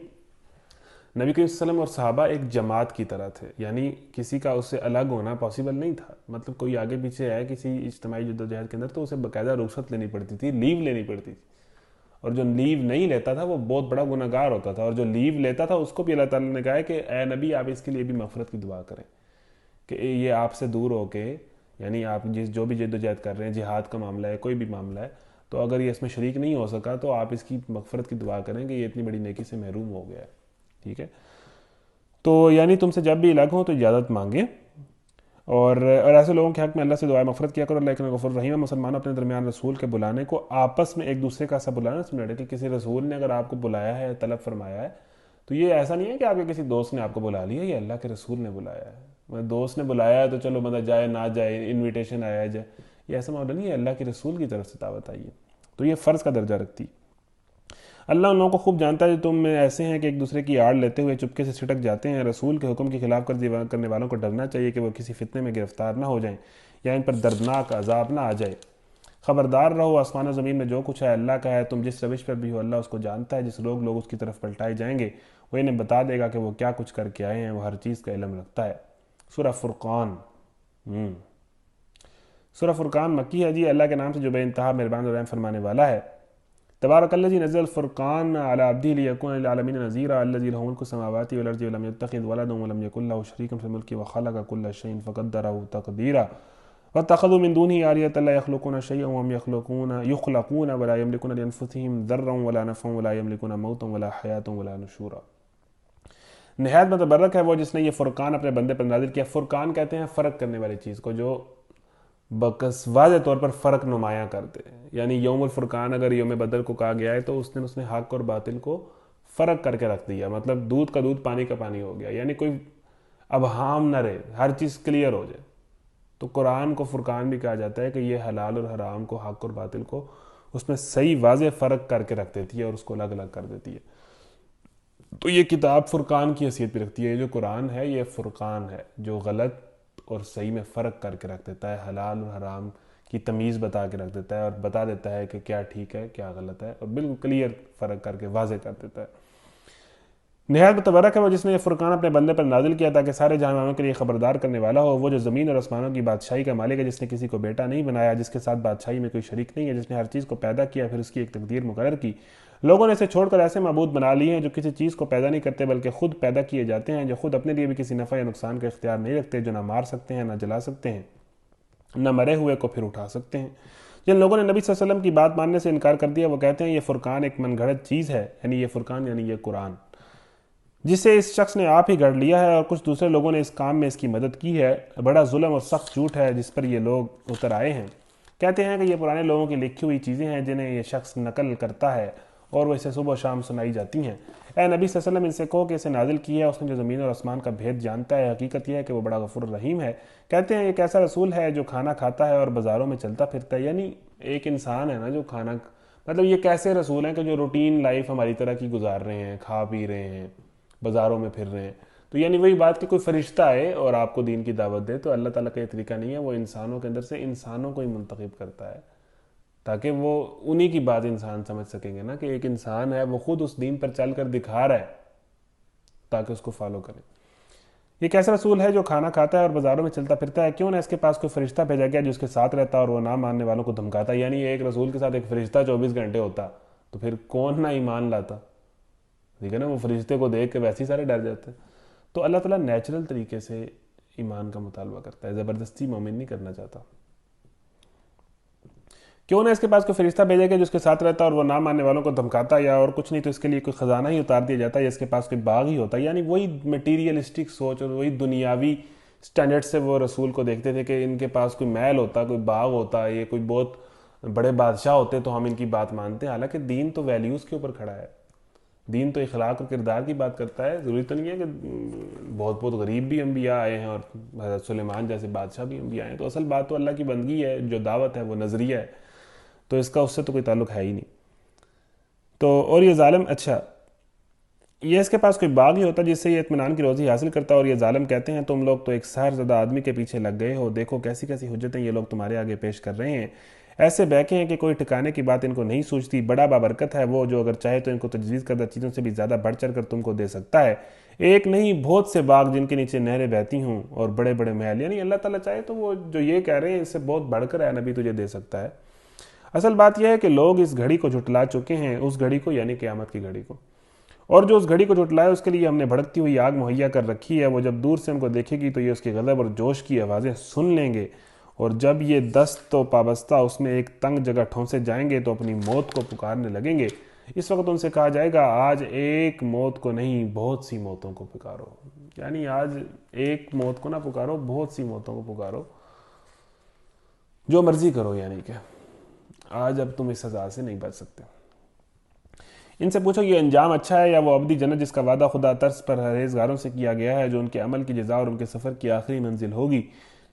نبی کریم صلی اللہ علیہ وسلم اور صحابہ ایک جماعت کی طرح تھے، یعنی کسی کا اس سے الگ ہونا پاسبل نہیں تھا۔ مطلب کوئی آگے پیچھے ہے کسی اجتماعی جدوجہد کے اندر تو اسے باقاعدہ رخصت لینی پڑتی تھی، لیو لینی پڑتی تھی، اور جو لیو نہیں لیتا تھا وہ بہت بڑا گناہ گار ہوتا تھا، اور جو لیو لیتا تھا اس کو بھی اللہ تعالیٰ نے کہا ہے کہ اے نبی آپ اس کے لیے بھی مغفرت کی دعا کریں کہ یہ آپ سے دور ہو کے، یعنی آپ جو بھی جدوجہد کر رہے ہیں، جہاد کا معاملہ ہے، کوئی بھی معاملہ ہے، تو اگر یہ اس میں شریک نہیں ہو سکا تو آپ اس کی مغفرت کی دعا کریں کہ یہ اتنی بڑی نیکی سے محروم ہو گیا ہے، ٹھیک ہے۔ تو یعنی تم سے جب بھی الگ ہوں تو اجازت مانگیں، اور ایسے لوگوں کے حق میں اللہ سے دعائے مغفرت کیا کرو، لیکن غفور الرحیم ہے۔ مسلمانوں اپنے درمیان رسول کے بلانے کو آپس میں ایک دوسرے کا سا بلانا سمجھ رہے کہ کسی رسول نے اگر آپ کو بلایا ہے، طلب فرمایا ہے، تو یہ ایسا نہیں ہے کہ آپ کے کسی دوست نے آپ کو بلا لیا، یہ اللہ کے رسول نے بلایا ہے۔ دوست نے بلایا ہے تو چلو بندہ جائے نہ جائے، انویٹیشن آیا جائے، یہ ایسا معاملہ نہیں ہے، اللہ کے رسول کی طرف سے دعوت آئی ہے، تو یہ فرض کا درجہ رکھتی ہے۔ اللہ ان لوگوں کو خوب جانتا ہے جو تم میں ایسے ہیں کہ ایک دوسرے کی آڑ لیتے ہوئے چپکے سے چھٹک جاتے ہیں۔ رسول کے حکم کی خلاف ورزی کرنے والوں کو ڈرنا چاہیے کہ وہ کسی فتنے میں گرفتار نہ ہو جائیں یا ان پر دردناک عذاب نہ آ جائے۔ خبردار رہو، آسمان و زمین میں جو کچھ ہے اللہ کا ہے، تم جس روش پر بھی ہو اللہ اس کو جانتا ہے۔ جس لوگ اس کی طرف پلٹائے جائیں گے وہ انہیں بتا دے گا کہ وہ کیا کچھ کر کے آئے ہیں، وہ ہر چیز کا علم رکھتا ہے۔ سورہ فرقان۔ سورہ فرقان مکی ہے جی۔ اللہ کے نام سے جو بے انتہا مہربان اور رحم فرمانے والا ہے۔ تبارک الذی نزل الفرقان علی عبدہ لیکون للعالمین نذیرا الذی لہ ملک السماوات والارض ولم یتخذ ولدا ولم یکن لہ شریک فی الملک وخلق کل شیء فقدرہ تقدیرا واتخذوا من دونہ آلہۃ لا یخلقون شیئا وهم یخلقون ولا یملکون لانفسہم ضرا ولا نفعا ولا یملکون موتا ولا حیاۃ ولا نشورا۔ نہایت متبرک ہے وہ جس نے یہ فرقان اپنے بندے پر نازل کیا۔ فرقان کہتے ہیں فرق کرنے والی چیز کو، جو بکس واضح طور پر فرق نمایاں کرتے ہیں، یعنی یوم الفرقان اگر یوم بدر کو کہا گیا ہے تو اس نے حق اور باطل کو فرق کر کے رکھ دیا، مطلب دودھ کا دودھ پانی کا پانی ہو گیا، یعنی کوئی ابہام نہ رہے، ہر چیز کلیئر ہو جائے۔ تو قرآن کو فرقان بھی کہا جاتا ہے کہ یہ حلال اور حرام کو، حق اور باطل کو اس میں صحیح واضح فرق کر کے رکھ دیتی ہے اور اس کو الگ الگ کر دیتی ہے۔ تو یہ کتاب فرقان کی حیثیت بھی رکھتی ہے۔ یہ جو قرآن ہے یہ فرقان ہے جو غلط اور صحیح میں فرق کر کے رکھ دیتا ہے، حلال اور حرام کی تمیز بتا کے رکھ دیتا ہے، اور بتا دیتا ہے کہ کیا ٹھیک ہے کیا غلط ہے، اور بالکل کلیئر فرق کر کے واضح کر دیتا ہے۔ نہایت متبرک ہے وہ جس نے یہ فرقان اپنے بندے پر نازل کیا تاکہ سارے جہان والوں کے لیے خبردار کرنے والا ہو۔ وہ جو زمین اور آسمانوں کی بادشاہی کا مالک ہے، جس نے کسی کو بیٹا نہیں بنایا، جس کے ساتھ بادشاہی میں کوئی شریک نہیں ہے، جس نے ہر چیز کو پیدا کیا پھر اس کی ایک تقدیر مقرر کی۔ لوگوں نے اسے چھوڑ کر ایسے معبود بنا لیے ہیں جو کسی چیز کو پیدا نہیں کرتے بلکہ خود پیدا کیے جاتے ہیں، جو خود اپنے لیے بھی کسی نفع یا نقصان کا اختیار نہیں رکھتے، جو نہ مار سکتے ہیں نہ جلا سکتے ہیں، نہ مرے ہوئے کو پھر اٹھا سکتے ہیں۔ جن لوگوں نے نبی صلی اللہ علیہ وسلم کی بات ماننے سے انکار کر دیا وہ کہتے ہیں یہ فرقان ایک من گھڑت چیز ہے، یعنی یہ فرقان یعنی یہ قرآن، جسے اس شخص نے آپ ہی گھڑ لیا ہے اور کچھ دوسرے لوگوں نے اس کام میں اس کی مدد کی ہے۔ بڑا ظلم اور سخت جھوٹ ہے جس پر یہ لوگ اتر آئے ہیں۔ کہتے ہیں کہ یہ پرانے لوگوں کی لکھی ہوئی چیزیں ہیں جنہیں یہ شخص نقل کرتا ہے اور وہ اسے صبح و شام سنائی جاتی ہیں۔ اے نبی صلی اللہ علیہ وسلم ان سے کہو کہ اسے نازل کی ہے اس نے جو زمین اور آسمان کا بھید جانتا ہے، حقیقت یہ ہے کہ وہ بڑا غفور الرحیم ہے۔ کہتے ہیں یہ کیسا رسول ہے جو کھانا کھاتا ہے اور بازاروں میں چلتا پھرتا ہے، یعنی ایک انسان ہے نا جو کھانا، مطلب یہ کیسے رسول ہیں کہ جو روٹین لائف ہماری طرح کی گزار رہے ہیں، کھا پی رہے ہیں، بازاروں میں پھر رہے ہیں۔ تو یعنی وہی بات کہ کوئی فرشتہ آئے اور آپ کو دین کی دعوت دے، تو اللہ تعالیٰ کا یہ طریقہ نہیں ہے، وہ انسانوں کے اندر سے انسانوں کو ہی منتخب کرتا ہے تاکہ وہ انہی کی بات انسان سمجھ سکیں گے نا، کہ ایک انسان ہے وہ خود اس دین پر چل کر دکھا رہا ہے تاکہ اس کو فالو کریں۔ یہ کیسا رسول ہے جو کھانا کھاتا ہے اور بازاروں میں چلتا پھرتا ہے، کیوں نہ اس کے پاس کوئی فرشتہ بھیجا گیا جو اس کے ساتھ رہتا اور وہ نہ ماننے والوں کو دھمکاتا، یعنی ایک رسول کے ساتھ ایک فرشتہ 24 گھنٹے ہوتا تو پھر کون نہ ایمان لاتا، ٹھیک ہے نا، وہ فرشتے کو دیکھ کے ویسے ہی سارے ڈر جاتے ہیں۔ تو اللہ تعالیٰ نیچرل طریقے سے ایمان کا مطالبہ کرتا ہے، زبردستی مومن نہیں کرنا چاہتا۔ کیوں نہ اس کے پاس کوئی فرشتہ بھیجے گا جو اس کے ساتھ رہتا اور وہ نہ ماننے والوں کو دھمکاتا، یا اور کچھ نہیں تو اس کے لیے کوئی خزانہ ہی اتار دیا جاتا یا اس کے پاس کوئی باغ ہی ہوتا، یعنی وہی میٹیریلسٹک سوچ اور وہی دنیاوی سٹینڈرڈ سے وہ رسول کو دیکھتے تھے کہ ان کے پاس کوئی محل ہوتا، کوئی باغ ہوتا، یہ کوئی بہت بڑے بادشاہ ہوتے تو ہم ان کی بات مانتے ہیں، حالانکہ دین تو ویلیوز کے اوپر کھڑا ہے۔ دین تو اخلاق اور کردار کی بات کرتا ہے. ضروری تو نہیں ہے کہ بہت بہت غریب بھی انبیاء آئے ہیں اور حضرت سلیمان جیسے بادشاہ بھی انبیاء آئے ہیں. تو اصل بات تو اللہ کی بندگی ہے, جو دعوت ہے وہ نظریہ ہے, تو اس کا اس سے تو کوئی تعلق ہے ہی نہیں. تو اور یہ ظالم, اچھا یہ اس کے پاس کوئی باغ ہی ہوتا جس سے یہ اطمینان کی روزی حاصل کرتا, اور یہ ظالم کہتے ہیں تم لوگ تو ایک سحر زدہ آدمی کے پیچھے لگ گئے ہو, دیکھو کیسی کیسی حجتیں یہ لوگ تمہارے آگے پیش کر رہے ہیں. ایسے بیکے ہیں کہ کوئی ٹھکانے کی بات ان کو نہیں سوچتی. بڑا بابرکت ہے وہ جو اگر چاہے تو ان کو تجویز کردہ چیزوں سے بھی زیادہ بڑھ چڑھ کر تم کو دے سکتا ہے. ایک نہیں بہت سے باغ جن کے نیچے نہریں بہتی ہوں اور بڑے بڑے محل, یعنی اللہ تعالیٰ چاہے تو وہ جو یہ کہہ رہے ہیں اس سے بہت بڑھ کر ہے نبی تجھے دے سکتا ہے. اصل بات یہ ہے کہ لوگ اس گھڑی کو جھٹلا چکے ہیں, اس گھڑی کو یعنی قیامت کی گھڑی کو, اور جو اس گھڑی کو جھٹلائے اس کے لیے ہم نے بھڑکتی ہوئی آگ مہیا کر رکھی ہے. وہ جب دور سے ان کو دیکھے گی تو یہ اس کے غضب اور جوش کی آوازیں سن لیں گے, اور جب یہ دست و پابستہ اس میں ایک تنگ جگہ ٹھونسے جائیں گے تو اپنی موت کو پکارنے لگیں گے. اس وقت ان سے کہا جائے گا آج ایک موت کو نہیں بہت سی موتوں کو پکارو, یعنی آج ایک موت کو نہ پکارو بہت سی موتوں کو پکارو, جو مرضی کرو, یعنی کہ آج اب تم اس سزا سے نہیں بچ سکتے. ان سے پوچھو یہ انجام اچھا ہے یا وہ ابدی جنت جس کا وعدہ خدا ترس پر پرہیزگاروں سے کیا گیا ہے, جو ان کے عمل کی جزا اور ان کے سفر کی آخری منزل ہوگی,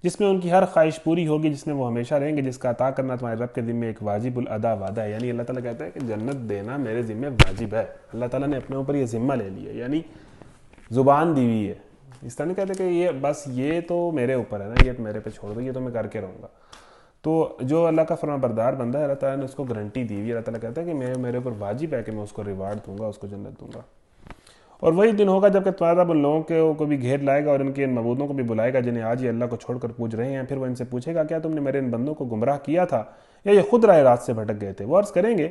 جس میں ان کی ہر خواہش پوری ہوگی, جس میں وہ ہمیشہ رہیں گے, جس کا عطا کرنا تمہارے رب کے ذمے ایک واجب الادا وعدہ ہے. یعنی اللہ تعالیٰ کہتا ہے کہ جنت دینا میرے ذمے واجب ہے. اللہ تعالیٰ نے اپنے اوپر یہ ذمہ لے لیا, یعنی زبان دی ہوئی ہے. اس طرح نہیں کہتے کہ یہ بس یہ تو میرے اوپر ہے نا, یہ میرے پہ چھوڑ دو, یہ تو میں کر کے رہوں گا. تو جو اللہ کا فرما بردار بندہ ہے اللہ تعالیٰ نے اس کو گارنٹی دی ہوئی ہے. اللہ تعالیٰ کہتا ہے کہ میرے اوپر واجب ہے کہ میں اس کو ریوارڈ دوں گا, اس کو جنت دوں گا. اور وہی دن ہوگا جب کہ تمہارا رب ان لوگوں کو بھی گھیر لائے گا اور ان کے ان معبودوں کو بھی بلائے گا جنہیں آج یہ اللہ کو چھوڑ کر پوج رہے ہیں. پھر وہ ان سے پوچھے گا کیا تم نے میرے ان بندوں کو گمراہ کیا تھا یا یہ خود راہ راست سے بھٹک گئے تھے؟ وہ عرض کریں گے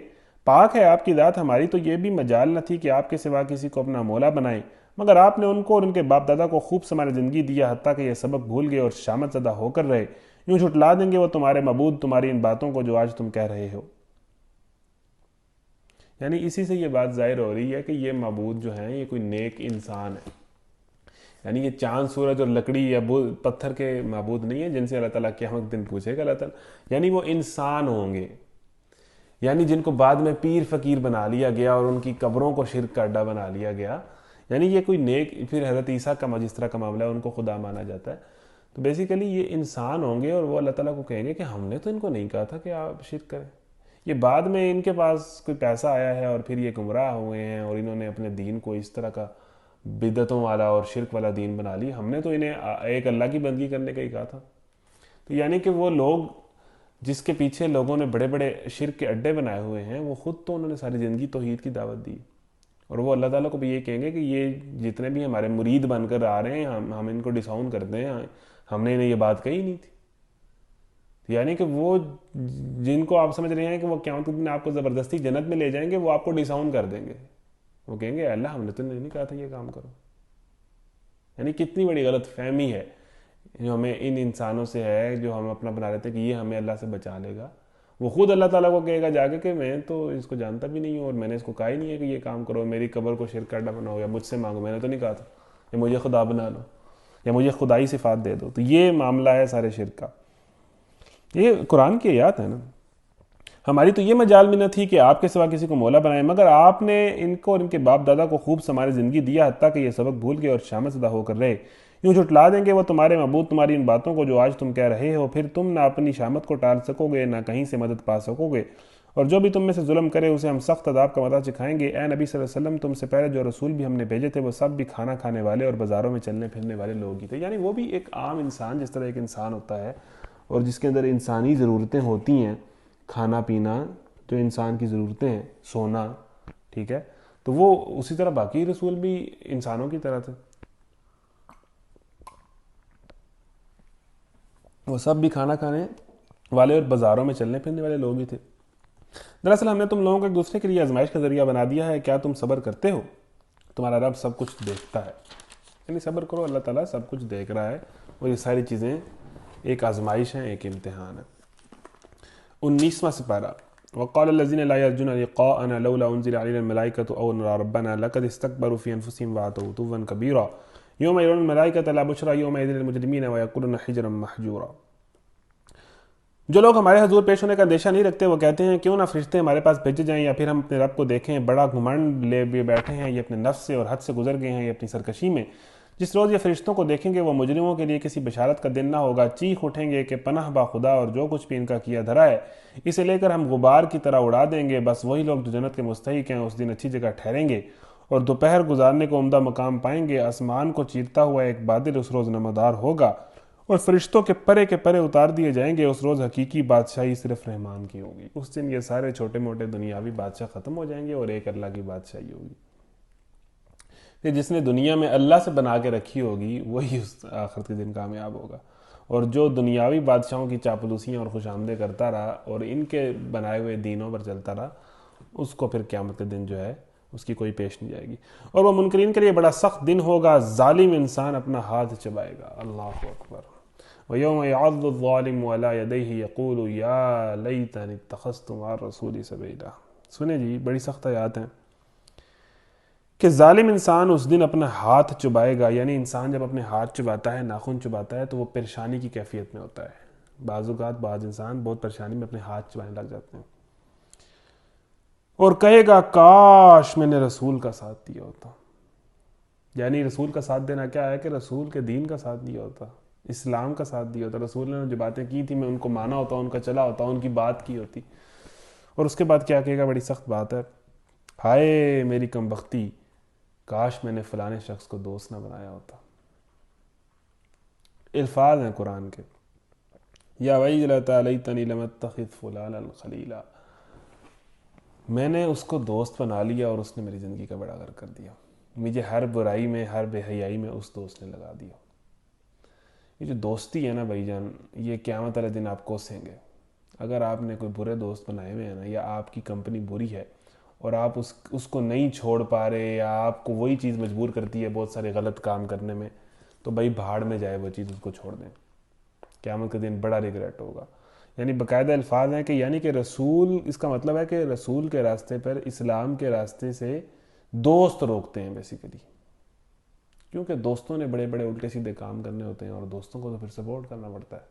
پاک ہے آپ کی ذات ہماری تو یہ بھی مجال نہ تھی کہ آپ کے سوا کسی کو اپنا مولا بنائیں, مگر آپ نے ان کو اور ان کے باپ دادا کو خوب سمارے زندگی دیا حتیٰ کہ یہ سبق بھول گئے اور شامت زدہ ہو کر رہے. یوں جھٹلا دیں گے وہ تمہارے معبود تمہاری ان باتوں کو جو آج تم کہہ رہے ہو. یعنی اسی سے یہ بات ظاہر ہو رہی ہے کہ یہ معبود جو ہیں یہ کوئی نیک انسان ہے, یعنی یہ چاند سورج اور لکڑی یا پتھر کے معبود نہیں ہیں جن سے اللہ تعالیٰ قیامت دن پوچھے گا اللہ تعالیٰ. یعنی وہ انسان ہوں گے, یعنی جن کو بعد میں پیر فقیر بنا لیا گیا اور ان کی قبروں کو شرک کا اڈا بنا لیا گیا. یعنی یہ کوئی نیک, پھر حضرت عیسیٰ کا جس طرح کا معاملہ ہے ان کو خدا مانا جاتا ہے. تو بیسیکلی یہ انسان ہوں گے اور وہ اللہ تعالیٰ کو کہیں گے کہ ہم نے تو ان کو نہیں کہا تھا کہ آپ شرک کریں. یہ بعد میں ان کے پاس کوئی پیسہ آیا ہے اور پھر یہ گمراہ ہوئے ہیں اور انہوں نے اپنے دین کو اس طرح کا بدعتوں والا اور شرک والا دین بنا لی. ہم نے تو انہیں ایک اللہ کی بندگی کرنے کا ہی کہا تھا. تو یعنی کہ وہ لوگ جس کے پیچھے لوگوں نے بڑے بڑے شرک کے اڈے بنائے ہوئے ہیں وہ خود تو انہوں نے ساری زندگی توحید کی دعوت دی, اور وہ اللہ تعالیٰ کو بھی یہ کہیں گے کہ یہ جتنے بھی ہمارے مرید بن کر آ رہے ہیں ہم ان کو ڈساؤن کرتے ہیں, ہم نے انہیں یہ بات کہی نہیں تھی. یعنی کہ وہ جن کو آپ سمجھ رہے ہیں کہ وہ قیامت کے دن آپ کو زبردستی جنت میں لے جائیں گے وہ آپ کو ڈساؤن کر دیں گے. وہ کہیں گے اللہ ہم نے تو نہیں کہا تھا یہ کام کرو. یعنی کتنی بڑی غلط فہمی ہے جو ہمیں ان انسانوں سے ہے, جو ہم اپنا بنا لیتے ہیں کہ یہ ہمیں اللہ سے بچا لے گا. وہ خود اللہ تعالیٰ کو کہے گا جا کے کہ میں تو اس کو جانتا بھی نہیں ہوں اور میں نے اس کو کہا ہی نہیں ہے کہ یہ کام کرو, میری قبر کو شرک کرنا بناؤ یا مجھ سے مانگو, میں نے تو نہیں کہا تھا, یا مجھے خدا بنا لو یا مجھے خدائی صفات دے دو. تو یہ معاملہ ہے سارے شرک کا. یہ قرآن کی آیات ہے نا. ہماری تو یہ مجال بھی نہ تھی کہ آپ کے سوا کسی کو مولا بنائیں, مگر آپ نے ان کو اور ان کے باپ دادا کو خوب سمارے زندگی دیا حتیٰ کہ یہ سبق بھول گئے اور شامت زدہ ہو کر رہے. یوں جھٹلا دیں گے وہ تمہارے معبود تمہاری ان باتوں کو جو آج تم کہہ رہے ہو, پھر تم نہ اپنی شامت کو ٹال سکو گے نہ کہیں سے مدد پا سکو گے, اور جو بھی تم میں سے ظلم کرے اسے ہم سخت عذاب کا مزہ چکھائیں گے. اے نبی صلی اللہ علیہ وسلم تم سے پہلے جو رسول بھی ہم نے بھیجے تھے وہ سب بھی کھانا کھانے والے اور بازاروں میں چلنے پھرنے والے لوگ ہی تھے. یعنی وہ بھی ایک عام انسان جس طرح ایک انسان ہوتا ہے اور جس کے اندر انسانی ضرورتیں ہوتی ہیں, کھانا پینا جو انسان کی ضرورتیں ہیں, سونا, ٹھیک ہے, تو وہ اسی طرح باقی رسول بھی انسانوں کی طرح تھے. وہ سب بھی کھانا کھانے والے اور بازاروں میں چلنے پھرنے والے لوگ ہی تھے. دراصل ہم نے تم لوگوں کو ایک دوسرے کے لیے آزمائش کا ذریعہ بنا دیا ہے. کیا تم صبر کرتے ہو؟ تمہارا رب سب کچھ دیکھتا ہے. یعنی صبر کرو, اللہ تعالیٰ سب کچھ دیکھ رہا ہے اور یہ ساری چیزیں ایک آزمائش ہیں, ایک امتحان ہے. 19واں سپارہ. وقال الذين لا يرجون لقاءنا لولا انزل علينا الملائكة او نرى ربنا لقد استكبروا في انفسهم واتوا عتوا كبيرا يوم يرون الملائكة لا بشرى يومئذ للمجرمين ويقولون حجرا محجورا. 19واں سپارہ. وقال الذين لا يرجون لقاءنا لولا انزل علينا الملائكة او نرى ربنا لقد استكبروا في انفسهم وعتوا عتوا كبيرا يوم يرون الملائكة لا بشرى يومئذ للمجرمين جو لوگ ہمارے حضور پیش ہونے کا اندیشہ نہیں رکھتے وہ کہتے ہیں کیوں نہ فرشتے ہمارے پاس بھیجے جائیں یا پھر ہم اپنے رب کو دیکھیں، بڑا گھمنڈ لے بھی بیٹھے ہیں، یہ اپنے نفس سے اور حد سے گزر گئے ہیں، یہ اپنی سرکشی میں۔ جس روز یہ فرشتوں کو دیکھیں گے وہ مجرموں کے لیے کسی بشارت کا دن نہ ہوگا، چیخ اٹھیں گے کہ پناہ با خدا اور جو کچھ بھی ان کا کیا دھرا ہے اسے لے کر ہم غبار کی طرح اڑا دیں گے۔ بس وہی لوگ جو جنت کے مستحق ہیں اس دن اچھی جگہ ٹھہریں گے اور دوپہر گزارنے کو عمدہ مقام پائیں گے۔ آسمان کو چیرتا ہوا ایک بادل اس روز نمودار ہوگا اور فرشتوں کے پرے اتار دیے جائیں گے۔ اس روز حقیقی بادشاہی صرف رحمان کی ہوگی۔ اس دن یہ سارے چھوٹے موٹے دنیاوی بادشاہ ختم ہو جائیں گے اور ایک اللہ کی بادشاہی ہوگی کہ جس نے دنیا میں اللہ سے بنا کے رکھی ہوگی وہی اس آخرت کے دن کامیاب ہوگا، اور جو دنیاوی بادشاہوں کی چاپلوسیاں اور خوش آمدیں کرتا رہا اور ان کے بنائے ہوئے دینوں پر چلتا رہا اس کو پھر قیامت کے دن جو ہے اس کی کوئی پیش نہیں جائے گی، اور وہ منکرین کے لیے بڑا سخت دن ہوگا۔ ظالم انسان اپنا ہاتھ چبائے گا۔ اللہ اکبر۔ وَيَوْمَ يَعَضُّ الظَّالِمُ عَلَىٰ يَدَيْهِ يَقُولُ يَا لَيْتَنِي اتَّخَذْتُ مَعَ الرَّسُولِ سَبِيلًا۔ سنیں جی، بڑی سخت آیات ہیں کہ ظالم انسان اس دن اپنا ہاتھ چبائے گا، یعنی انسان جب اپنے ہاتھ چباتا ہے، ناخن چباتا ہے تو وہ پریشانی کی کیفیت میں ہوتا ہے۔ بعض اوقات بعض انسان بہت پریشانی میں اپنے ہاتھ چبانے لگ جاتے ہیں اور کہے گا کاش میں نے رسول کا ساتھ دیا ہوتا۔ یعنی رسول کا ساتھ دینا کیا ہے کہ رسول کے دین کا ساتھ دیا ہوتا، اسلام کا ساتھ دیا ہوتا، رسول نے جو باتیں کی تھی میں ان کو مانا ہوتا، ان کا چلا ہوتا، ان کی بات کی ہوتی۔ اور اس کے بعد کیا کہے گا؟ بڑی سخت بات ہے، ہائے میری کم بختی، کاش میں نے فلانے شخص کو دوست نہ بنایا ہوتا۔ الفاظ ہیں قرآن کے، یا ویلتی لیتنی لم اتخذ فلانا خلیلا، میں نے اس کو دوست بنا لیا اور اس نے میری زندگی کا بیڑا غرق کر دیا، مجھے ہر برائی میں ہر بے حیائی میں اس دوست نے لگا دیا۔ یہ جو دوستی ہے نا بھائی جان، یہ قیامت والے دن آپ کوسیں گے۔ اگر آپ نے کوئی برے دوست بنائے ہوئے ہیں نا، یا آپ کی کمپنی بری ہے اور آپ اس کو نہیں چھوڑ پا رہے، یا آپ کو وہی چیز مجبور کرتی ہے بہت سارے غلط کام کرنے میں، تو بھائی بھاڑ میں جائے وہ چیز، اس کو چھوڑ دیں، قیامت کے دن بڑا ریگریٹ ہوگا۔ یعنی باقاعدہ الفاظ ہیں کہ یعنی کہ رسول، اس کا مطلب ہے کہ رسول کے راستے پر، اسلام کے راستے سے دوست روکتے ہیں بیسیکلی، کیونکہ دوستوں نے بڑے بڑے الٹے سیدھے کام کرنے ہوتے ہیں اور دوستوں کو تو پھر سپورٹ کرنا پڑتا ہے،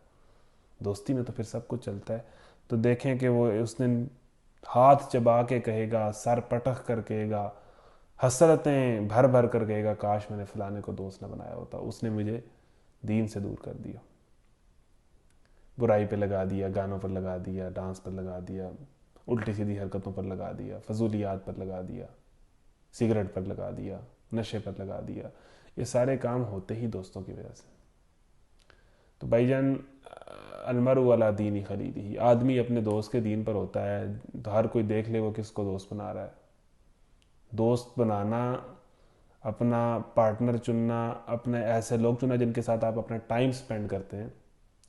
دوستی میں تو پھر سب کچھ چلتا ہے۔ تو دیکھیں کہ وہ اس دن ہاتھ چبا کے کہے گا، سر پٹخ کر کہے گا، حسرتیں بھر بھر کر کہے گا کاش میں نے فلانے کو دوست نہ بنایا ہوتا، اس نے مجھے دین سے دور کر دیا، برائی پہ لگا دیا، گانوں پر لگا دیا، ڈانس پر لگا دیا، الٹی سیدھی حرکتوں پر لگا دیا، فضولیات پر لگا دیا، سگریٹ پر لگا دیا، نشے پر لگا دیا۔ یہ سارے کام ہوتے ہی دوستوں کی وجہ سے۔ تو بھائی جان، المرء علی دین خلیلہ، آدمی اپنے دوست کے دین پر ہوتا ہے، تو ہر کوئی دیکھ لے وہ کس کو دوست بنا رہا ہے۔ دوست بنانا، اپنا پارٹنر چننا، اپنے ایسے لوگ چننا جن کے ساتھ آپ اپنا ٹائم سپینڈ کرتے ہیں۔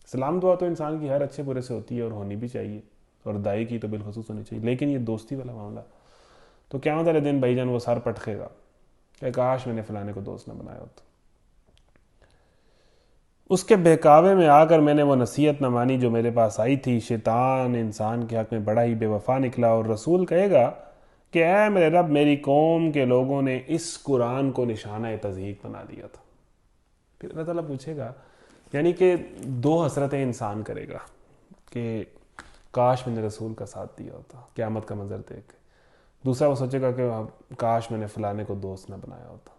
سلام دعا تو انسان کی ہر اچھے برے سے ہوتی ہے اور ہونی بھی چاہیے، اور دائی کی تو بالخصوص ہونی چاہیے، لیکن یہ دوستی والا معاملہ، تو قیامت والے دن بھائی جان وہ سر پٹکے گا کہ کاش میں نے فلانے کو دوست نہ بنایا ہوتا۔ اس کے بہکاوے میں آ کر میں نے وہ نصیحت نہ مانی جو میرے پاس آئی تھی۔ شیطان انسان کے حق میں بڑا ہی بے وفا نکلا، اور رسول کہے گا کہ اے میرے رب، میری قوم کے لوگوں نے اس قرآن کو نشانہ تضحیک بنا دیا تھا۔ پھر اللہ تعالیٰ پوچھے گا، یعنی کہ دو حسرتیں انسان کرے گا کہ کاش میں نے رسول کا ساتھ دیا ہوتا قیامت کا منظر دیکھ کے۔ دوسرا وہ سوچے گا کہ کاش میں نے فلانے کو دوست نہ بنایا ہوتا،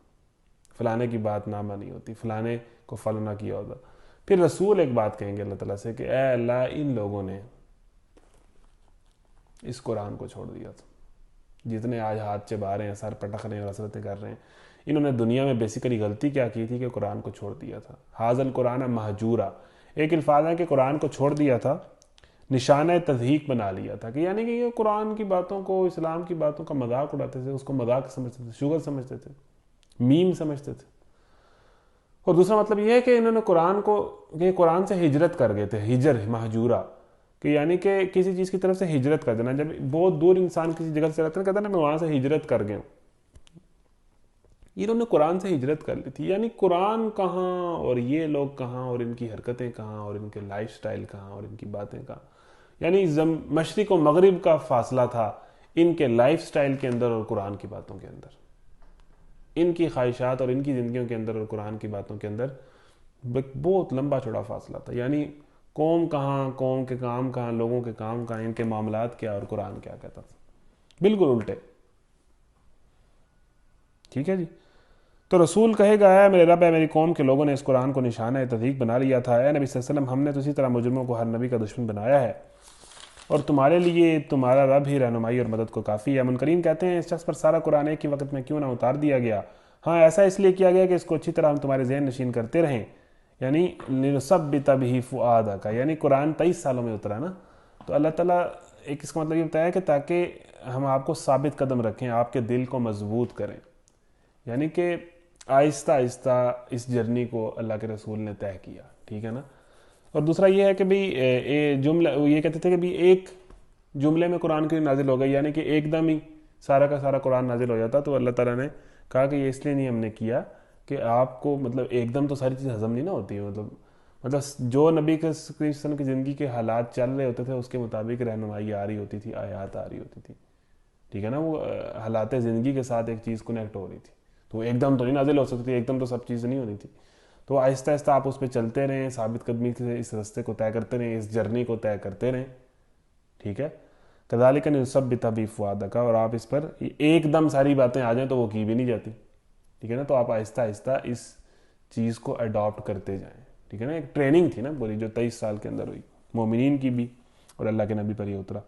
فلانے کی بات نہ مانی ہوتی، فلانے کو فالو نہ کیا ہوتا۔ پھر رسول ایک بات کہیں گے اللہ تعالیٰ سے کہ اے اللہ، ان لوگوں نے اس قرآن کو چھوڑ دیا تھا، جتنے آج ہاتھ چبا رہے ہیں، سر پٹک رہے ہیں اور حسرتیں کر رہے ہیں، انہوں نے دنیا میں بیسیکلی غلطی کیا کی تھی کہ قرآن کو چھوڑ دیا تھا۔ حاضل قرآن مہجورا، ایک الفاظ ہے کہ قرآن کو چھوڑ دیا تھا، نشانہ تضحیک بنا لیا تھا، کہ یعنی کہ یہ قرآن کی باتوں کو، اسلام کی باتوں کا مذاق اڑاتے تھے، اس کو مذاق سمجھتے تھے، شوگر سمجھتے تھے، میم سمجھتے تھے۔ اور دوسرا مطلب یہ ہے کہ انہوں نے قرآن کو، یہ قرآن سے ہجرت کر گئے تھے، ہجر مہجورہ، کہ یعنی کہ کسی چیز کی طرف سے ہجرت کر دینا۔ جب بہت دور انسان کسی جگہ سے رہتا ہے، کہتا ہے نا میں وہاں سے ہجرت کر گیا ہوں، انہوں نے قرآن سے ہجرت کر لی تھی۔ یعنی قرآن کہاں اور یہ لوگ کہاں اور ان کی حرکتیں کہاں اور ان کے لائف سٹائل کہاں اور ان کی باتیں کہاں، یعنی مشرق و مغرب کا فاصلہ تھا ان کے لائف سٹائل کے اندر اور قرآن کی باتوں کے اندر، ان کی خواہشات اور ان کی زندگیوں کے اندر اور قرآن کی باتوں کے اندر بہت لمبا چوڑا فاصلہ تھا۔ یعنی قوم کہاں، قوم کے کام کہاں، لوگوں کے کام کہاں، ان کے معاملات کیا، اور قرآن کیا کہتا تھا، بالکل الٹے. ٹھیک ہے جی. تو رسول کہے گا اے میرے رب، اے میری قوم کے لوگوں نے اس قرآن کو نشانہ تضحیق بنا لیا تھا. اے نبی صلی اللہ علیہ وسلم، ہم نے تو اسی طرح مجرموں کو ہر نبی کا دشمن بنایا ہے، اور تمہارے لیے تمہارا رب ہی رہنمائی اور مدد کو کافی ہے. منکرین کہتے ہیں اس شخص پر سارا قرآن ایک ہی وقت میں کیوں نہ اتار دیا گیا؟ ہاں، ایسا اس لیے کیا گیا کہ اس کو اچھی طرح ہم تمہارے ذہن نشین کرتے رہیں، یعنی لنثبت بہ فؤادک، یعنی قرآن 23 سالوں میں اترا نا. تو اللہ تعالیٰ ایک اس کا مطلب یہ بتایا کہ تاکہ ہم آپ کو ثابت قدم رکھیں، آپ کے دل کو مضبوط کریں، یعنی کہ آہستہ آہستہ اس جرنی کو اللہ کے رسول نے طے کیا. ٹھیک ہے نا. اور دوسرا یہ ہے کہ بھئی جملہ، یہ کہتے تھے کہ بھی ایک جملے میں قرآن کی نازل ہو گئی، یعنی کہ ایک دم ہی سارا کا سارا قرآن نازل ہو جاتا. تو اللہ تعالیٰ نے کہا کہ یہ اس لیے نہیں ہم نے کیا کہ آپ کو مطلب ایک دم تو ساری چیز ہضم نہیں نہ ہوتی، مطلب جو نبی کے صلی اللہ علیہ وسلم کی زندگی کے حالات چل رہے ہوتے تھے اس کے مطابق رہنمائی آ رہی ہوتی تھی، آیات آ رہی ہوتی تھی. ٹھیک ہے نا. وہ حالات زندگی کے ساتھ ایک چیز کنیکٹ ہو رہی تھی، تو ایک دم تو نہیں نازل ہو سکتی تھی، ایک دم تو سب چیز نہیں ہونی تھی. تو آہستہ آہستہ آپ اس پہ چلتے رہیں، ثابت قدمی سے اس رستے کو طے کرتے رہیں، اس جرنی کو طے کرتے رہیں. ٹھیک ہے. کذالک نثبت بہ فؤادک، اور آپ اس پر ایک دم ساری باتیں آ جائیں تو وہ کی بھی نہیں جاتی. ٹھیک ہے نا. تو آپ آہستہ آہستہ اس چیز کو اڈاپٹ کرتے جائیں. ٹھیک ہے نا. ایک ٹریننگ تھی نا پوری جو 23 سال کے اندر ہوئی، مومنین کی بھی اور اللہ کے نبی پر یہ اترا.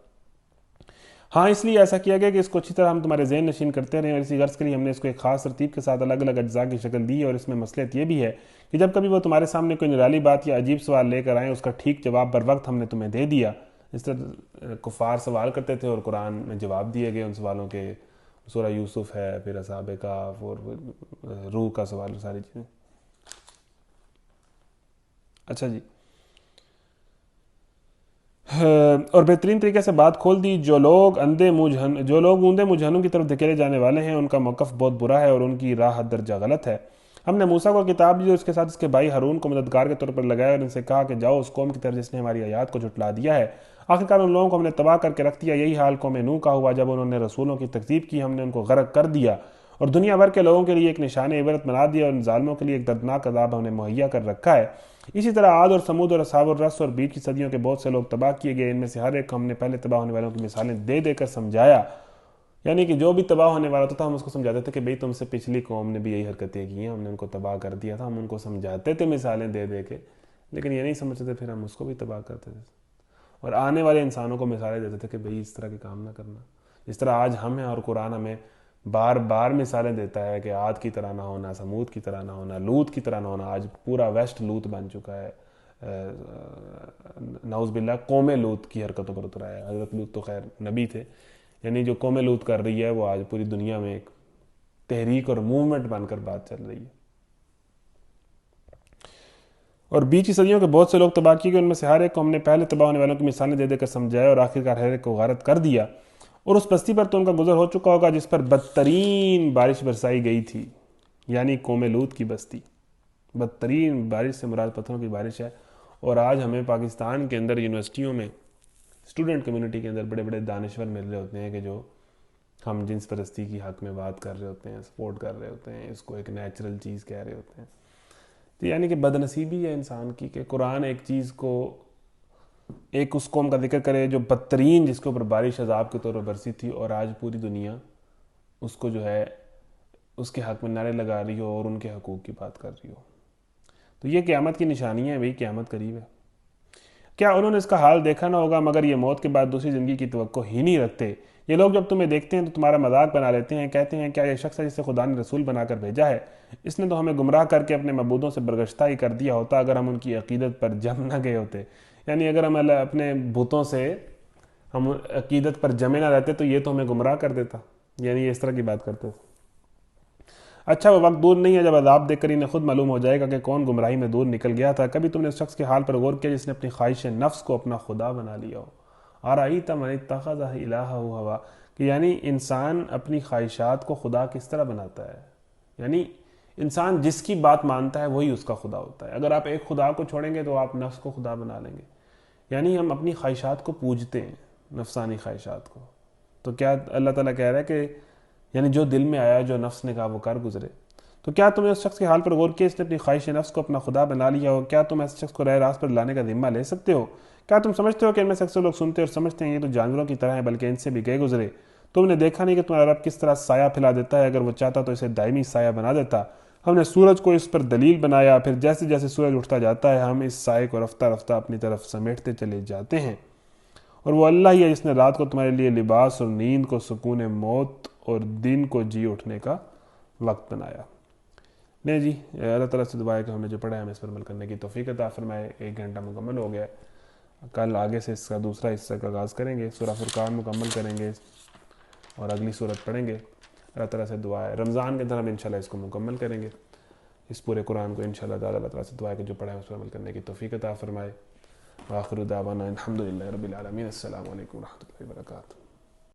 ہاں، اس لیے ایسا کیا گیا کہ اس کو اچھی طرح ہم تمہارے ذہن نشین کرتے رہیں، اور اسی غرض کے لیے ہم نے اس کو ایک خاص ترتیب کے ساتھ الگ الگ اجزاء کی شکل دی ہے. اور اس میں مصلحت یہ بھی ہے کہ جب کبھی وہ تمہارے سامنے کوئی نرالی بات یا عجیب سوال لے کر آئیں، اس کا ٹھیک جواب بر وقت ہم نے تمہیں دے دیا. اس طرح کفار سوال کرتے تھے اور قرآن میں جواب دیے گئے ان سوالوں کے. سورہ یوسف ہے، پھر اصحاب کہف اور روح کا سوال، ساری چیزیں. اچھا جی. اور بہترین طریقے سے بات کھول دی. جو لوگ اندھے منہ جہنم کی طرف دھکیلے جانے والے ہیں، ان کا موقف بہت برا ہے اور ان کی راہ حد درجہ غلط ہے. ہم نے موسیٰ کو کتاب دی، اس کے ساتھ اس کے بھائی ہارون کو مددگار کے طور پر لگایا اور ان سے کہا کہ جاؤ اس قوم کی طرف جس نے ہماری آیات کو جھٹلا دیا ہے. آخرکار ان لوگوں کو ہم نے تباہ کر کے رکھ دیا. یہی حال قوم نوح کا ہوا. جب انہوں نے رسولوں کی تکذیب کی، ہم نے ان کو غرق کر دیا اور دنیا بھر کے لوگوں کے لیے ایک نشان عبرت بنا دیا، اور ان ظالموں کے لیے ایک دردناک عذاب ہم نے مہیا کر رکھا ہے. اسی طرح عاد اور سمود اور اصحاب الرس اور بیچ کی صدیوں کے بہت سے لوگ تباہ کیے گئے. ان میں سے ہر ایک کو ہم نے پہلے تباہ ہونے والوں کی مثالیں دے دے کر سمجھایا. یعنی کہ جو بھی تباہ ہونے والا ہوتا تھا ہم اس کو سمجھاتے تھے کہ بھئی تم سے پچھلی قوم نے بھی یہی حرکتیں کی ہیں، ہم نے ان کو تباہ کر دیا تھا. ہم ان کو سمجھاتے تھے مثالیں دے دے کے، لیکن یہ نہیں سمجھتے، پھر ہم اس کو بھی تباہ کرتے تھے. اور آنے والے انسانوں کو مثالیں دیتے تھے کہ بھئی اس طرح کے کام نہ کرنا. جس طرح آج ہم ہیں اور قرآن ہمیں بار بار مثالیں دیتا ہے کہ عاد کی طرح نہ ہونا، سمود کی طرح نہ ہونا، لوط کی طرح نہ ہونا. آج پورا ویسٹ لوط بن چکا ہے. نعوذ باللہ قوم لوط کی حرکتوں پر اترا ہے. حضرت لوط تو خیر نبی تھے، یعنی جو قوم لوط کر رہی ہے وہ آج پوری دنیا میں ایک تحریک اور موومنٹ بن کر بات چل رہی ہے. اور بیچ کی صدیوں کے بہت سے لوگ تباہ کیے گئے. ان میں سے ہر ایک کو ہم نے پہلے تباہ ہونے والوں کی مثالیں دے دے کر سمجھایا، اور آخرکار ہر ایک کو غارت کر دیا. اور اس بستی پر تو ان کا گزر ہو چکا ہوگا جس پر بدترین بارش برسائی گئی تھی، یعنی قوم لوط کی بستی. بدترین بارش سے مراد پتھروں کی بارش ہے. اور آج ہمیں پاکستان کے اندر یونیورسٹیوں میں اسٹوڈنٹ کمیونٹی کے اندر بڑے بڑے دانشور مل رہے ہوتے ہیں کہ جو ہم جنس پرستی کی حق میں بات کر رہے ہوتے ہیں، سپورٹ کر رہے ہوتے ہیں، اس کو ایک نیچرل چیز کہہ رہے ہوتے ہیں. تو یعنی کہ بدنصیبی ہے انسان کی کہ قرآن ایک چیز کو، ایک اس قوم کا ذکر کرے جو بدترین، جس کے اوپر بارش عذاب کے طور پر برسی تھی، اور آج پوری دنیا اس کو جو ہے اس کے حق میں نعرے لگا رہی ہو اور ان کے حقوق کی بات کر رہی ہو. تو یہ قیامت کی نشانی ہے. بھئی قیامت قریب ہے. کیا انہوں نے اس کا حال دیکھا نہ ہوگا، مگر یہ موت کے بعد دوسری زندگی کی توقع ہی نہیں رکھتے. یہ لوگ جب تمہیں دیکھتے ہیں تو تمہارا مذاق بنا لیتے ہیں، کہتے ہیں کیا یہ شخص ہے جسے خدا نے رسول بنا کر بھیجا ہے؟ اس نے تو ہمیں گمراہ کر کے اپنے معبودوں سے برگشتہ ہی کر دیا ہوتا اگر ہم ان کی عقیدت پر جم نہ گئے ہوتے. یعنی اگر ہم اپنے بتوں سے ہم عقیدت پر جمے نہ رہتے تو یہ تو ہمیں گمراہ کر دیتا. یعنی یہ اس طرح کی بات کرتے تھے. اچھا، وہ وقت دور نہیں ہے جب عذاب دیکھ کر انہیں خود معلوم ہو جائے گا کہ کون گمراہی میں دور نکل گیا تھا. کبھی تم نے اس شخص کے حال پر غور کیا جس نے اپنی خواہش نفس کو اپنا خدا بنا لیا ہو؟ ارأیت من اتخذ الہہ ہوا، کہ یعنی انسان اپنی خواہشات کو خدا کس طرح بناتا ہے. یعنی انسان جس کی بات مانتا ہے وہی اس کا خدا ہوتا ہے. اگر آپ ایک خدا کو چھوڑیں گے تو آپ نفس کو خدا بنا لیں گے. یعنی ہم اپنی خواہشات کو پوجتے ہیں، نفسانی خواہشات کو. تو کیا اللہ تعالیٰ کہہ رہا ہے کہ یعنی جو دل میں آیا، جو نفس نے کہا وہ کر گزرے. تو کیا تم نے اس شخص کے حال پر غور کیا اس نے اپنی خواہش نفس کو اپنا خدا بنا لیا ہو؟ کیا تم ایسے شخص کو راہ راست پر لانے کا ذمہ لے سکتے ہو؟ کیا تم سمجھتے ہو کہ ان میں سے اکثر لوگ سنتے اور سمجھتے ہیں یہ تو جانوروں کی طرح ہیں، بلکہ ان سے بھی گئے گزرے؟ تم نے دیکھا نہیں کہ تمہارا رب کس طرح سایہ پھیلا دیتا ہے؟ اگر وہ چاہتا تو اسے دائمی سایہ بنا دیتا۔ ہم نے سورج کو اس پر دلیل بنایا، پھر جیسے جیسے سورج اٹھتا جاتا ہے ہم اس سائے کو رفتہ رفتہ اپنی طرف سمیٹتے چلے جاتے ہیں۔ اور وہ اللہ ہی ہے جس نے رات کو تمہارے لیے لباس اور نیند کو سکون موت اور دن کو جی اٹھنے کا وقت بنایا۔ نہیں جی، اللہ تعالیٰ سے دعا ہے کہ ہم نے جو پڑھا ہے ہمیں اس پر عمل کرنے کی توفیق عطا فرمائے۔ 1 گھنٹہ مکمل ہو گیا ہے، کل آگے سے اس کا دوسرا حصہ کا آغاز کریں گے، سورہ فرقان مکمل کریں گے اور اگلی صورت پڑھیں گے۔ اللہ تعالیٰ سے دعا ہے رمضان کے اندر ہم انشاءاللہ اس کو مکمل کریں گے، اس پورے قرآن کو انشاءاللہ تعالیٰ۔ اللہ تعالیٰ سے دعا ہے کہ جو پڑھا ہے اس پر عمل کرنے کی توفیق عطا فرمائے۔ وآخر دعوانا الحمدللہ رب العالمین۔ السلام علیکم ورحمۃ اللہ وبرکاتہ۔